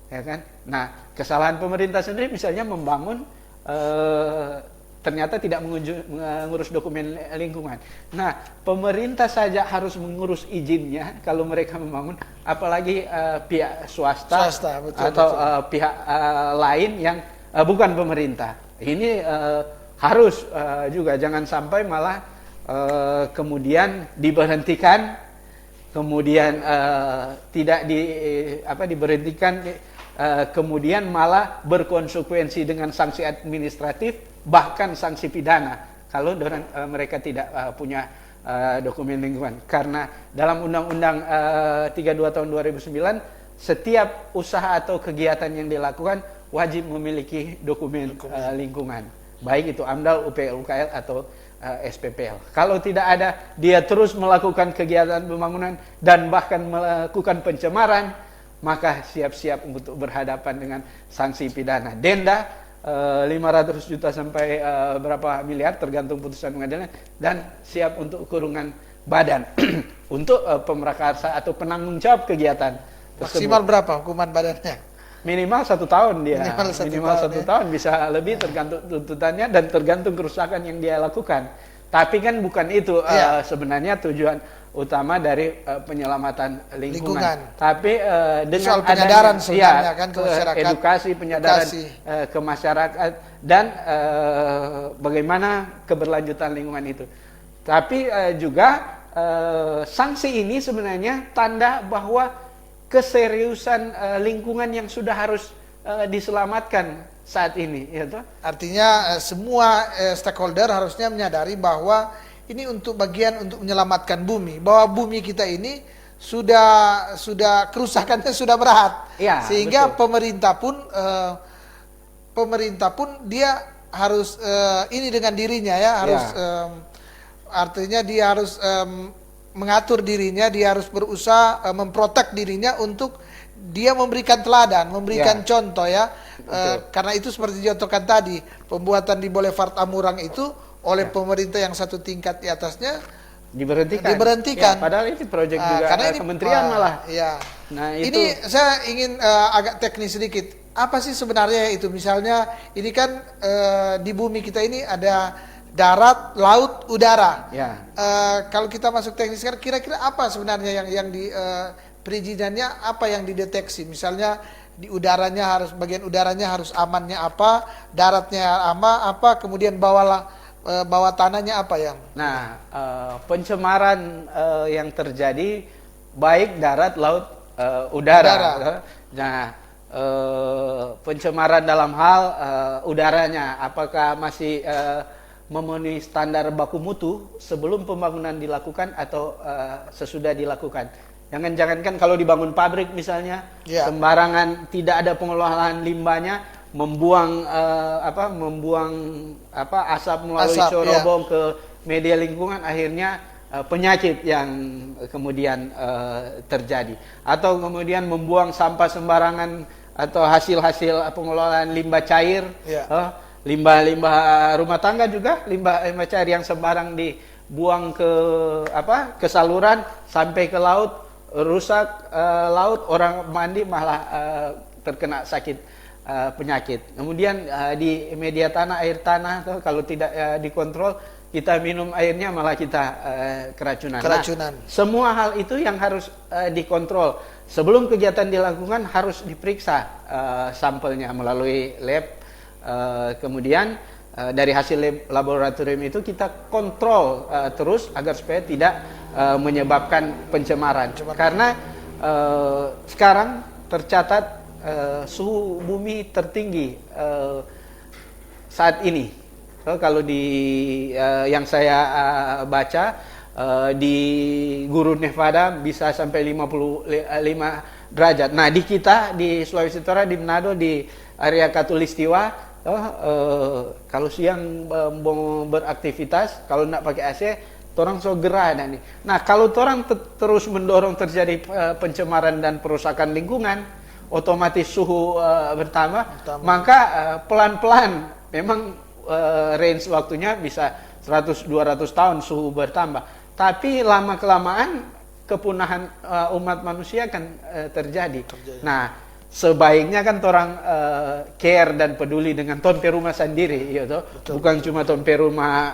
ya kan? Nah, kesalahan pemerintah sendiri misalnya membangun ternyata tidak mengurus dokumen lingkungan. Nah, pemerintah saja harus mengurus izinnya kalau mereka membangun, apalagi pihak swasta atau pihak lain yang bukan pemerintah. Ini harus juga, jangan sampai malah kemudian diberhentikan, kemudian tidak diberhentikan, kemudian malah berkonsekuensi dengan sanksi administratif, bahkan sanksi pidana kalau mereka tidak punya dokumen lingkungan. Karena dalam Undang-Undang 32 tahun 2009, setiap usaha atau kegiatan yang dilakukan wajib memiliki dokumen lingkungan, baik itu AMDAL, UPL, UKL atau SPPL. Kalau tidak ada, dia terus melakukan kegiatan pembangunan dan bahkan melakukan pencemaran, maka siap-siap untuk berhadapan dengan sanksi pidana. Denda 500 juta sampai berapa miliar tergantung putusan pengadilan, dan siap untuk kurungan badan untuk pemrakarsa atau penanggung jawab kegiatan tersebut. Maksimal berapa hukuman badannya? Minimal 1 tahun dia. Minimal satu tahun, bisa lebih tergantung tuntutannya dan tergantung kerusakan yang dia lakukan. Tapi kan bukan itu Iya. sebenarnya tujuan utama dari penyelamatan lingkungan. Lingkungan. Tapi dengan Soal penyadaran adanya, sebenarnya kan ke masyarakat. edukasi, penyadaran Edukasi. ke masyarakat dan bagaimana keberlanjutan lingkungan itu. Tapi juga sanksi ini sebenarnya tanda bahwa keseriusan lingkungan yang sudah harus diselamatkan saat ini, ya toh? Artinya semua stakeholder harusnya menyadari bahwa ini untuk bagian untuk menyelamatkan bumi, bahwa bumi kita ini sudah kerusakannya sudah berat, Ya, sehingga betul. pemerintah pun dia harus ini dengan dirinya ya harus artinya dia harus mengatur dirinya, dia harus berusaha memprotek dirinya untuk dia memberikan teladan, memberikan contoh ya. Karena itu seperti dicontohkan tadi, pembuatan di Boulevard Amurang itu oleh pemerintah yang satu tingkat di atasnya Ya, diberhentikan. padahal ini proyek juga karena ini kementerian malah. Ya. Nah, itu Ini saya ingin agak teknis sedikit. Apa sih sebenarnya itu? Misalnya ini kan di bumi kita ini ada darat, laut, udara. Ya. Kalau kita masuk teknis, kira-kira apa sebenarnya yang di perizinannya apa yang dideteksi? Misalnya di udaranya harus bagian udaranya harus amannya apa, daratnya apa, kemudian bawah tanahnya apa yang? Nah, pencemaran yang terjadi baik darat, laut, udara. Nah, pencemaran dalam hal udaranya, apakah masih memenuhi standar baku mutu sebelum pembangunan dilakukan atau sesudah dilakukan? Jangankan kalau dibangun pabrik misalnya, sembarangan tidak ada pengelolaan limbahnya, membuang asap melalui corobong ke media lingkungan, akhirnya penyakit yang kemudian terjadi, atau kemudian membuang sampah sembarangan atau hasil-hasil pengelolaan limbah cair, limbah rumah tangga juga, limbah cair yang sembarang dibuang ke saluran sampai ke laut, rusak laut, orang mandi malah terkena sakit penyakit. Kemudian di media tanah, air tanah kalau tidak dikontrol, kita minum airnya malah kita keracunan. Nah, semua hal itu yang harus dikontrol. Sebelum kegiatan dilakukan harus diperiksa sampelnya melalui lab. Kemudian dari hasil laboratorium itu kita kontrol terus agar supaya tidak menyebabkan pencemaran. Karena sekarang tercatat suhu bumi tertinggi saat ini. Kalau yang saya baca di Gurun Nevada bisa sampai 55 derajat. Nah, di kita di Sulawesi Utara, di Manado, di area Katulistiwa, kalau siang mau beraktivitas, kalau nak pakai AC, orang so gerah nih. Nah, kalau orang terus mendorong terjadi pencemaran dan perusakan lingkungan, otomatis suhu bertambah. Maka pelan-pelan memang range waktunya bisa 100-200 tahun suhu bertambah. Tapi lama-kelamaan kepunahan umat manusia akan terjadi. Nah, sebaiknya kan orang care dan peduli dengan tompe rumah sendiri, gitu. Bukan cuma tompe rumah,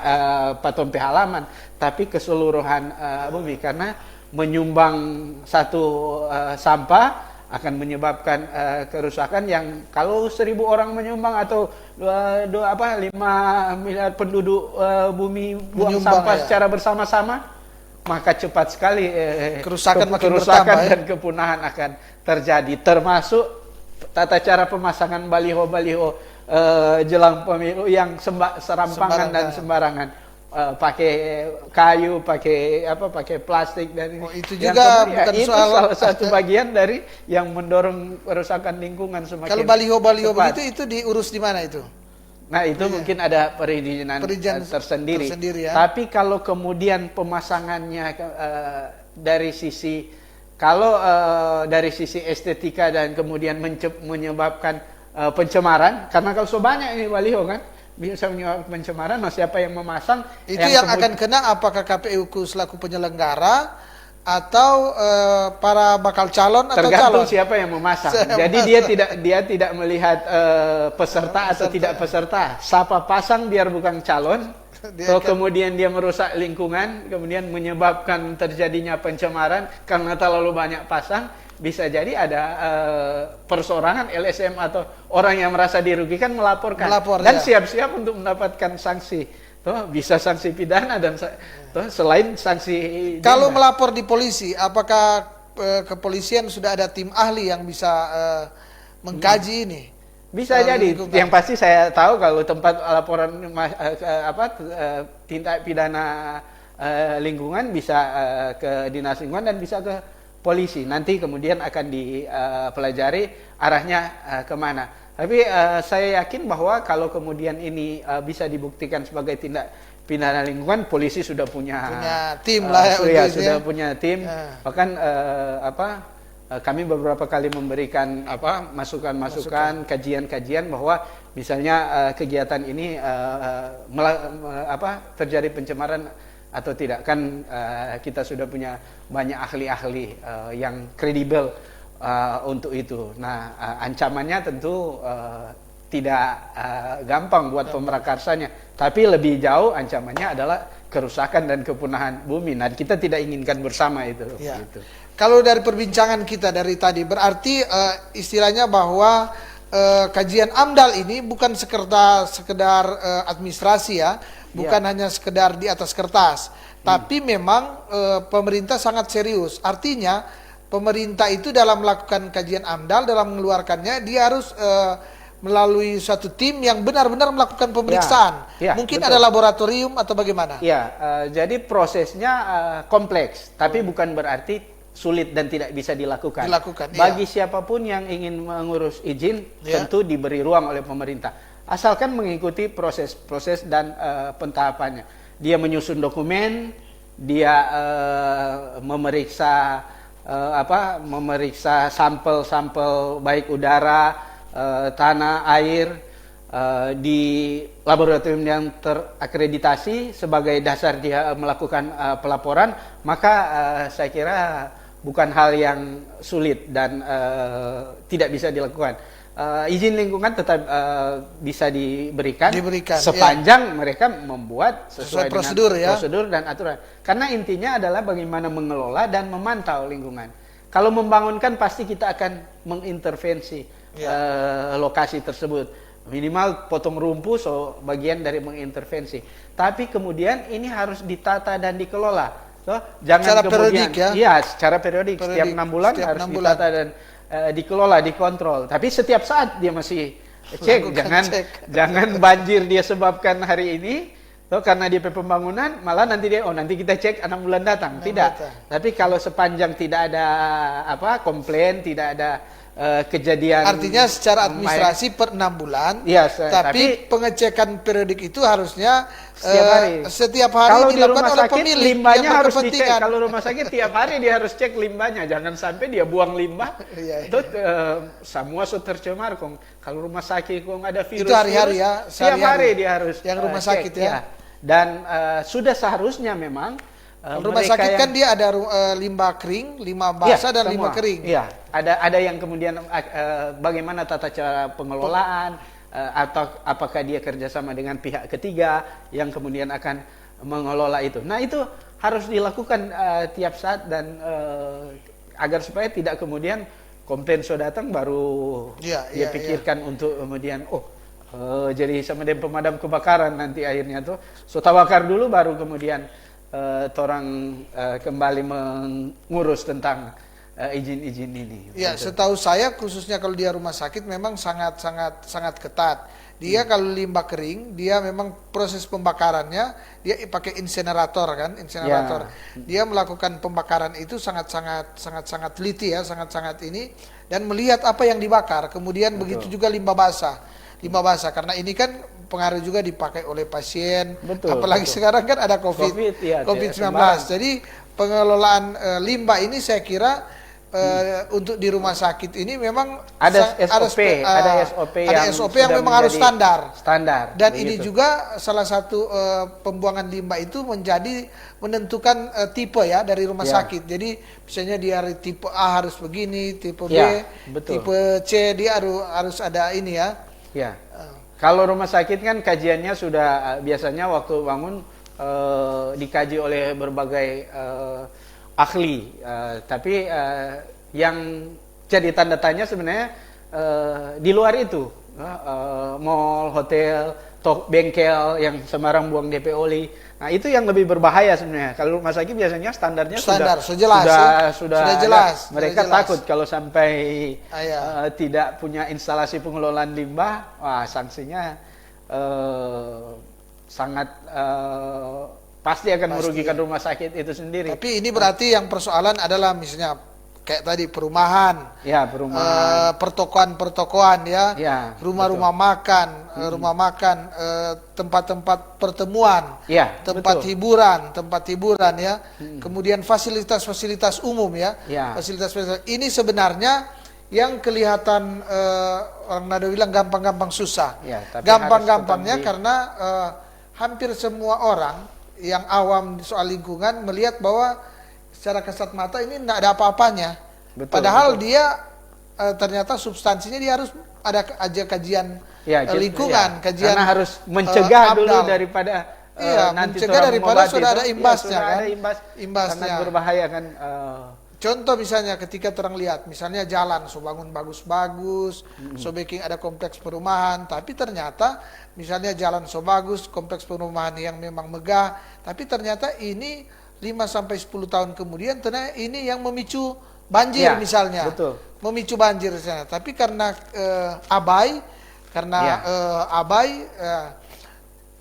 tompe halaman, tapi keseluruhan bumi. Karena menyumbang satu sampah akan menyebabkan kerusakan yang kalau 1.000 orang menyumbang atau 5 miliar penduduk bumi buang sampah secara bersama-sama, maka cepat sekali kerusakan dan kepunahan akan terjadi, termasuk tata cara pemasangan baliho-baliho jelang pemilu yang serampangan dan sembarangan. Pakai kayu, pakai plastik dan itu juga bukan itu soal salah satu bagian dari yang mendorong kerusakan lingkungan semakin. Kalau baliho-baliho begitu itu diurus di mana itu? Nah, itu mungkin ada perizinan tersendiri ya. Tapi kalau kemudian pemasangannya dari sisi dari sisi estetika dan kemudian menyebabkan pencemaran, karena kalau sebanyak ini baliho kan bisa menyebabkan pencemaran, nah siapa yang memasang? Itu yang akan kena apakah KPU selaku penyelenggara atau para bakal calon atau tergantung calon? Siapa yang memasang. Jadi dia tidak melihat peserta atau tidak peserta. Siapa pasang biar bukan calon, Atau kemudian dia merusak lingkungan, kemudian menyebabkan terjadinya pencemaran karena terlalu banyak pasang, bisa jadi ada perseorangan LSM atau orang yang merasa dirugikan melaporkan dan siap-siap untuk mendapatkan sanksi. Bisa sanksi pidana dan selain sanksi kalau melapor di polisi, apakah kepolisian sudah ada tim ahli yang bisa mengkaji ini? Bisa jadi. Yang pasti saya tahu kalau tempat laporan tindak pidana lingkungan bisa ke dinas lingkungan dan bisa ke polisi. Nanti kemudian akan dipelajari arahnya kemana. Tapi saya yakin bahwa kalau kemudian ini bisa dibuktikan sebagai tindak pidana lingkungan, polisi sudah punya tim lah sudah punya tim. Bahkan kami beberapa kali memberikan masukan-masukan, kajian-kajian bahwa misalnya kegiatan ini terjadi pencemaran atau tidak. Kan kita sudah punya banyak ahli-ahli yang kredibel untuk itu. Nah, ancamannya tentu tidak gampang buat pemerakarsanya, tapi lebih jauh ancamannya adalah kerusakan dan kepunahan bumi. Nah, kita tidak inginkan bersama itu. Ya. Gitu. Kalau dari perbincangan kita dari tadi, berarti istilahnya bahwa kajian AMDAL ini bukan sekedar administrasi ya, bukan hanya sekedar di atas kertas, tapi memang pemerintah sangat serius. Artinya pemerintah itu dalam melakukan kajian AMDAL, dalam mengeluarkannya, dia harus melalui suatu tim yang benar-benar melakukan pemeriksaan. Mungkin betul. Ada laboratorium atau bagaimana? Ya, jadi prosesnya kompleks, tapi bukan berarti sulit dan tidak bisa dilakukan. Bagi siapapun yang ingin mengurus izin, tentu diberi ruang oleh pemerintah. Asalkan mengikuti proses dan pentahapannya. Dia menyusun dokumen, dia memeriksa sampel-sampel baik udara, tanah, air di laboratorium yang terakreditasi sebagai dasar dia melakukan pelaporan, maka saya kira bukan hal yang sulit dan tidak bisa dilakukan. Izin lingkungan tetap bisa diberikan sepanjang mereka membuat sesuai dengan prosedur dan aturan. Karena intinya adalah bagaimana mengelola dan memantau lingkungan. Kalau membangunkan pasti kita akan mengintervensi lokasi tersebut. Minimal potong rumput bagian dari mengintervensi. Tapi kemudian ini harus ditata dan dikelola. Jangan secara kemudian secara periodik. Setiap 6 bulan harus ditata dan dikelola, dikontrol. Tapi setiap saat dia masih cek. Jangan banjir dia sebabkan hari ini karena dia pembangunan, malah nanti kita cek 6 bulan datang. Tidak. Tapi kalau sepanjang tidak ada komplain, tidak ada kejadian. Artinya secara administrasi per 6 bulan. Tapi pengecekan periodik itu harusnya setiap hari kalau dilakukan di rumah oleh sakit, pemilik limbahnya harus dicek. Kalau rumah sakit tiap hari dia harus cek limbahnya, jangan sampai dia buang limbah itu semua tercemar. Kalau rumah sakit ada virus itu hari-hari ya, tiap hari dia harus yang rumah sakit ya. Dan sudah seharusnya memang rumah sakit kan dia ada limbah kering, limbah basah dan limbah kering. Iya, ada yang kemudian bagaimana tata cara pengelolaan, atau apakah dia kerjasama dengan pihak ketiga yang kemudian akan mengelola itu. Nah, itu harus dilakukan tiap saat dan agar supaya tidak kemudian komplain datang baru dia pikirkan untuk kemudian jadi sama dengan pemadam kebakaran nanti akhirnya tawakar dulu baru kemudian orang kembali mengurus tentang izin-izin ini. Ya, setahu saya khususnya kalau dia rumah sakit memang sangat ketat. Dia kalau limbah kering, dia memang proses pembakarannya dia pakai insenerator. Dia melakukan pembakaran itu sangat teliti ya, sangat ini dan melihat apa yang dibakar. Kemudian begitu juga limbah basah karena ini kan pengaruh juga dipakai oleh pasien. Apalagi sekarang kan ada COVID-19. Jadi pengelolaan limbah ini saya kira untuk di rumah sakit ini memang ada SOP yang memang harus standar. Dan begitu. Ini juga salah satu pembuangan limbah itu menentukan tipe ya dari rumah sakit. Jadi misalnya dia tipe A harus begini, tipe B, tipe C dia harus ada ini ya. Kalau rumah sakit kan kajiannya sudah biasanya waktu bangun dikaji oleh berbagai ahli, tapi yang jadi tanda tanya sebenarnya di luar itu, mall, hotel, bengkel yang sembarang buang DP oli. Nah itu yang lebih berbahaya sebenarnya. Kalau rumah sakit biasanya standarnya sudah jelas. Mereka sudah jelas. takut kalau sampai tidak punya instalasi pengelolaan limbah, wah sanksinya sangat pasti akan merugikan rumah sakit itu sendiri. Tapi ini berarti yang persoalan adalah misalnya kayak tadi perumahan, pertokoan-pertokoan ya, rumah-rumah makan, tempat-tempat pertemuan, tempat hiburan ya, kemudian fasilitas-fasilitas umum ya, fasilitas-fasilitas ini sebenarnya yang kelihatan orang Nado bilang gampang-gampang susah, gampang-gampangnya karena hampir semua orang yang awam soal lingkungan melihat bahwa secara kasat mata ini tidak ada apa-apanya. Padahal dia ternyata substansinya dia harus ada kajian lingkungan, kajian karena harus mencegah dulu daripada nanti mencegah daripada sudah ada imbasnya kan. Imbasnya sangat berbahaya kan. Contoh misalnya ketika terang lihat, misalnya jalan so bangun bagus-bagus, so bikin ada kompleks perumahan, tapi ternyata misalnya jalan so bagus, kompleks perumahan yang memang megah, tapi ternyata ini 5-10 tahun kemudian ternyata ini yang memicu banjir misalnya. Memicu banjir misalnya. Tapi karena abai,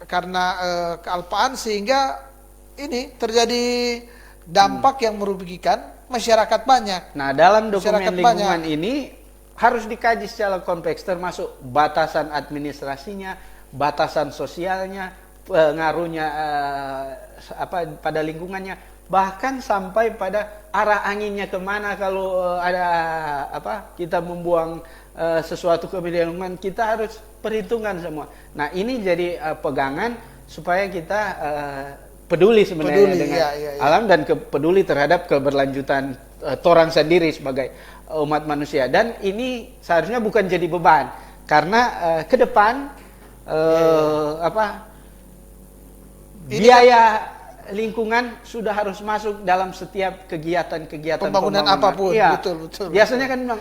karena kealpaan sehingga ini terjadi dampak yang merugikan masyarakat banyak. Nah, dalam dokumen lingkungan ini harus dikaji secara kompleks termasuk batasan administrasinya, batasan sosialnya, pengaruhnya pada lingkungannya, bahkan sampai pada arah anginnya kemana kalau ada kita membuang sesuatu ke lingkungan, kita harus perhitungan semua. Nah ini jadi pegangan supaya kita peduli sebenarnya dengan alam dan peduli terhadap keberlanjutan torang sendiri sebagai umat manusia. Dan ini seharusnya bukan jadi beban karena ke depan biaya lingkungan sudah harus masuk dalam setiap kegiatan-kegiatan pembangunan apapun. Betul. Biasanya kan bilang,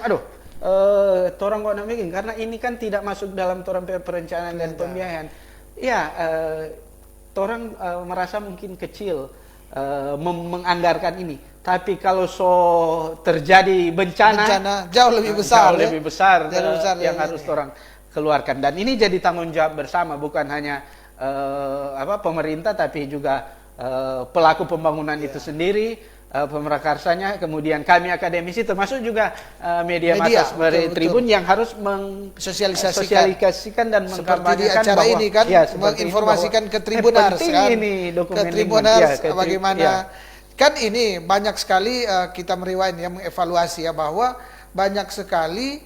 torang kok namikin karena ini kan tidak masuk dalam torang perencanaan dan pembiayaan. Torang merasa mungkin kecil menganggarkan ini. Tapi kalau terjadi bencana jauh lebih besar, yang harus torang keluarkan. Dan ini jadi tanggung jawab bersama, bukan hanya pemerintah tapi juga pelaku pembangunan itu sendiri, pemerakarsanya, kemudian kami akademisi termasuk juga media massa seperti Tribun yang harus mensosialisasikan dan mengkampanyekan acara bahwa ini kan menginformasikan ke Tribuners kan, ke Tribuners bagaimana kan ini banyak sekali kita meriwain ya, mengevaluasi ya bahwa banyak sekali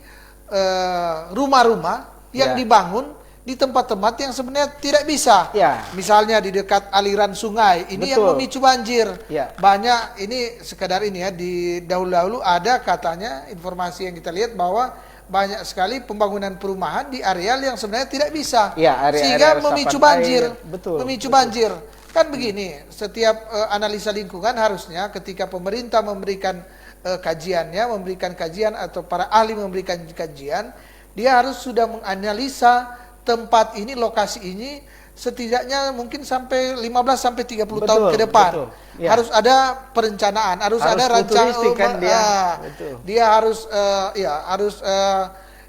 rumah-rumah yang dibangun di tempat-tempat yang sebenarnya tidak bisa. Misalnya di dekat aliran sungai, ini yang memicu banjir. Banyak ini sekedar ini ya, di dahulu-dahulu ada katanya informasi yang kita lihat bahwa banyak sekali pembangunan perumahan di areal yang sebenarnya tidak bisa. Sehingga memicu banjir. Memicu banjir. Kan begini, setiap analisa lingkungan harusnya ketika pemerintah memberikan kajiannya, memberikan kajian atau para ahli memberikan kajian, dia harus sudah menganalisa tempat ini, lokasi ini setidaknya mungkin sampai 15-30 tahun ke depan. Harus ada perencanaan, harus ada rancangan. Dia harus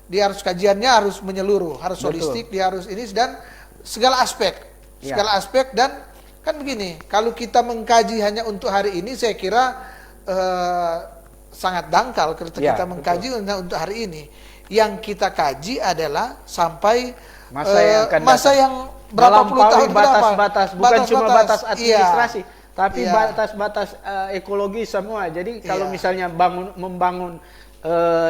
dia harus kajiannya harus menyeluruh, harus holistik, dia harus ini dan segala aspek. Dan kan begini, kalau kita mengkaji hanya untuk hari ini saya kira sangat dangkal kalau kita mengkaji untuk hari ini. Yang kita kaji adalah sampai masa yang berapa puluh tahun batas-batas, bukan cuma batas administrasi, tapi batas-batas ekologi semua. Jadi kalau misalnya membangun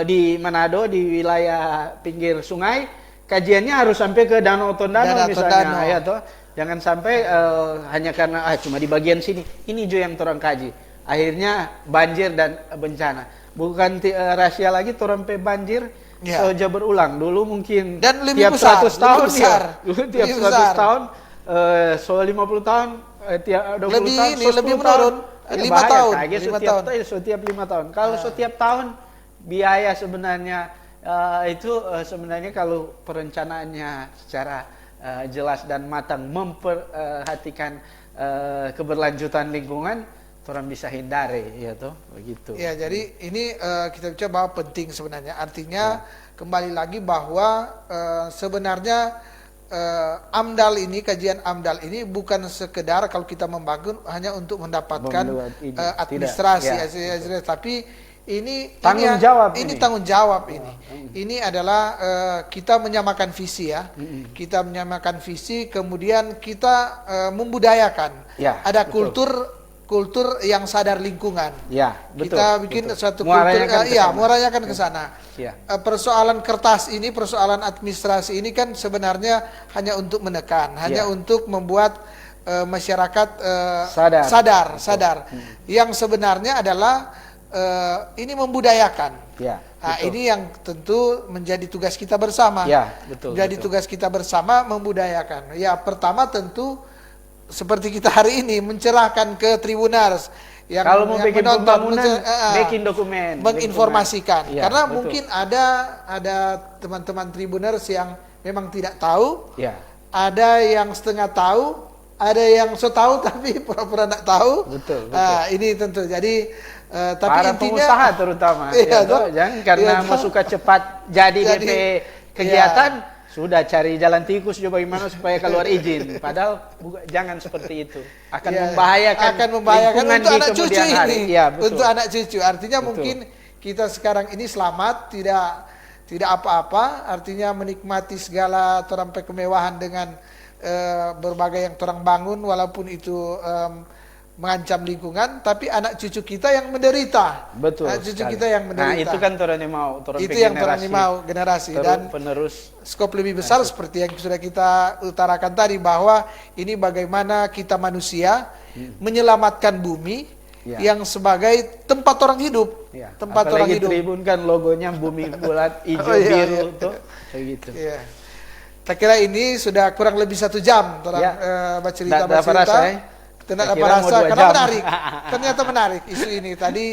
di Manado di wilayah pinggir sungai, kajiannya harus sampai ke Danau Tondano misalnya, ya toh. Jangan sampai hanya karena cuma di bagian sini. Ini juga yang torang kaji. Akhirnya banjir dan bencana. Bukan rahasia lagi torang banjir Ya. saja berulang. Dulu mungkin Dan lebih tiap besar, 100 tahun lebih besar. ya. Dulu tiap Lebih 100 besar. tahun, soal 50 tahun, tiap 20 Lebih tahun, ini, 10 lebih tahun. menurun. Ya, 5 bahaya, tahun, kayak 5 setiap tahun. setiap 5 tahun. Kalau setiap tahun biaya sebenarnya itu sebenarnya kalau perencanaannya secara jelas dan matang memperhatikan keberlanjutan lingkungan, orang bisa hindari, ya toh, begitu. Ya, jadi ini kita bicara bahwa penting sebenarnya. Artinya kembali lagi bahwa sebenarnya AMDAL ini, kajian AMDAL ini bukan sekedar kalau kita membangun hanya untuk mendapatkan administrasi, tapi ini Tanggung jawab ini ini. tanggung jawab ini. Ini adalah kita menyamakan visi ya. Kita menyamakan visi, kemudian kita membudayakan. Ya, Ada betul. kultur yang sadar lingkungan. Ya, betul. Kita bikin betul. suatu Muaranya kultur, kan ke sana. muaranya kan ke sana. Ya. Persoalan kertas ini, persoalan administrasi ini kan sebenarnya hanya untuk menekan, hanya untuk membuat masyarakat sadar. Yang sebenarnya adalah ini membudayakan. Ya, Nah, betul. ini yang tentu menjadi tugas kita bersama. Ya, betul. Jadi betul. tugas kita bersama membudayakan. Ya, pertama tentu seperti kita hari ini mencerahkan ke Tribuners yang Kalau mau yang bikin menonton, pembangunan, bikin dokumen, menginformasikan. lingkungan. Ya, Karena betul. mungkin ada teman-teman Tribuners yang memang tidak tahu, Ya, ada yang setengah tahu, ada yang so tahu tapi pura-pura tidak tahu. Betul, betul. Nah, ini tentu. Jadi tapi para intinya pengusaha terutama, Iya, ya, toh, toh. jangan karena Iya, mau toh. suka cepat jadi Jadi, DP kegiatan. Sudah cari jalan tikus juga bagaimana supaya keluar izin. Padahal jangan seperti itu. Akan Ya, membahayakan akan lingkungan untuk di anak cucu kemudian hari. ini. Ya, betul. Untuk anak cucu. Artinya Betul. mungkin kita sekarang ini selamat, tidak apa-apa. Artinya menikmati segala terampai kemewahan dengan berbagai yang orang bangun, walaupun itu mengancam lingkungan, tapi anak cucu kita yang menderita. Betul. Anak cucu sekali. kita yang menderita. Nah, itu kan torane mau, Itu yang orang mau generasi dan penerus. skop lebih besar seperti yang sudah kita utarakan tadi, bahwa ini bagaimana kita manusia menyelamatkan bumi yang sebagai tempat orang hidup, Ya. tempat orang Apalagi hidup. Tribun kan logonya bumi bulat hijau Oh, iya, biru iya. tuh kayak gitu. Iya. Saya kira ini sudah kurang lebih 1 jam orang Ya. bercerita. Nggak dapat rasa, ya? Tidak Saya dapat kira mau rasa 2 karena jam. menarik. Ternyata menarik isu ini. Tadi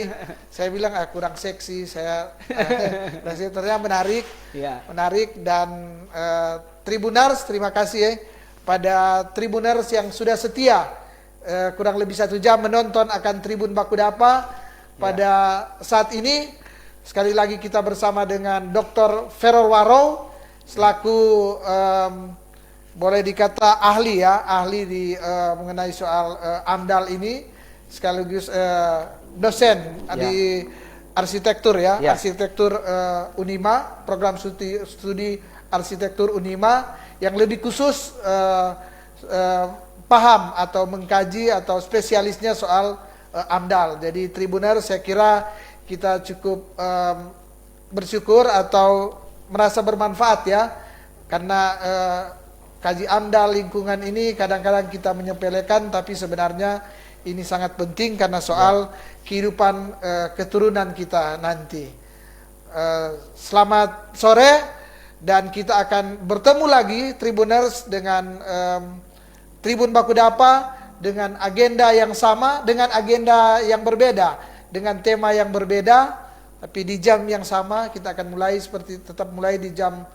saya bilang kurang seksi, saya ternyata menarik. Ya. Menarik dan Tribuners, terima kasih ya pada Tribuners yang sudah setia kurang lebih 1 jam menonton akan Tribun Bakudapa pada saat ini. Sekali lagi kita bersama dengan Dr. Ferol Waro selaku boleh dikata ahli ya, ahli di mengenai soal AMDAL ini, sekaligus dosen di arsitektur ya, arsitektur Unima, program studi arsitektur Unima yang lebih khusus paham atau mengkaji atau spesialisnya soal AMDAL. Jadi Tribuner, saya kira kita cukup bersyukur atau merasa bermanfaat ya, karena kaji AMDAL lingkungan ini kadang-kadang kita menyepelekan, tapi sebenarnya ini sangat penting karena soal kehidupan keturunan kita nanti. Selamat sore, dan kita akan bertemu lagi Tribuners dengan Tribun Bakudapa dengan agenda yang sama, dengan agenda yang berbeda, dengan tema yang berbeda, tapi di jam yang sama. Kita akan mulai tetap mulai di jam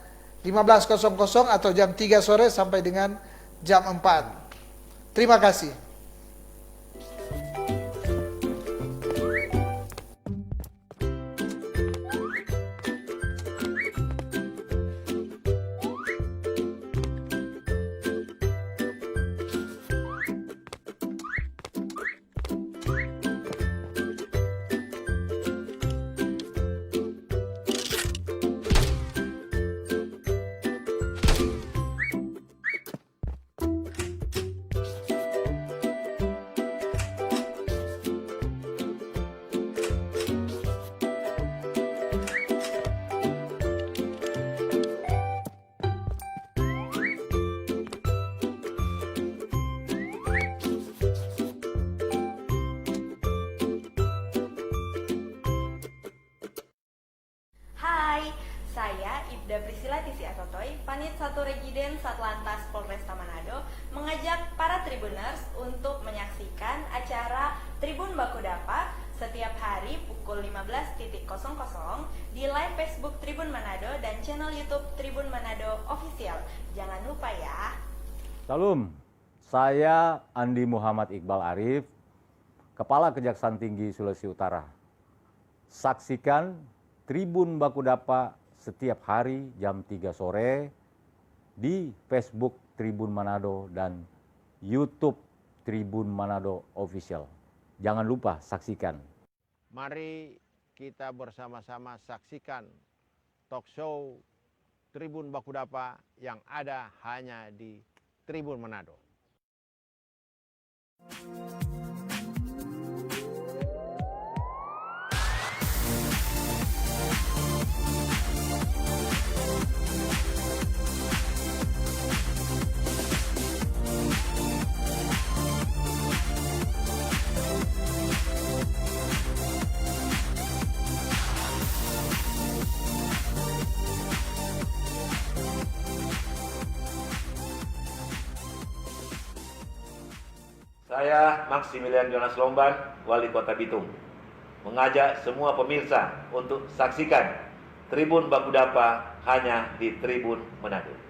15.00 atau jam 3 sore sampai dengan jam 4. Terima kasih. Tisi Atotoy, Panit 1 Regiden Satlantas Polresta Manado, mengajak para Tribuners untuk menyaksikan acara Tribun Baku Dapa setiap hari pukul 15.00 di live Facebook Tribun Manado dan channel YouTube Tribun Manado Official. Jangan lupa ya. Salam, saya Andi Muhammad Iqbal Arif, Kepala Kejaksaan Tinggi Sulawesi Utara. Saksikan Tribun Baku Dapa setiap hari jam 3 sore di Facebook Tribun Manado dan YouTube Tribun Manado Official. Jangan lupa saksikan. Mari kita bersama-sama saksikan talk show Tribun Baku Dapa yang ada hanya di Tribun Manado. Saya Maximilian Jonas Lomban, Wali Kota Bitung, mengajak semua pemirsa untuk saksikan Tribun Baku Dapa hanya di Tribun Manado.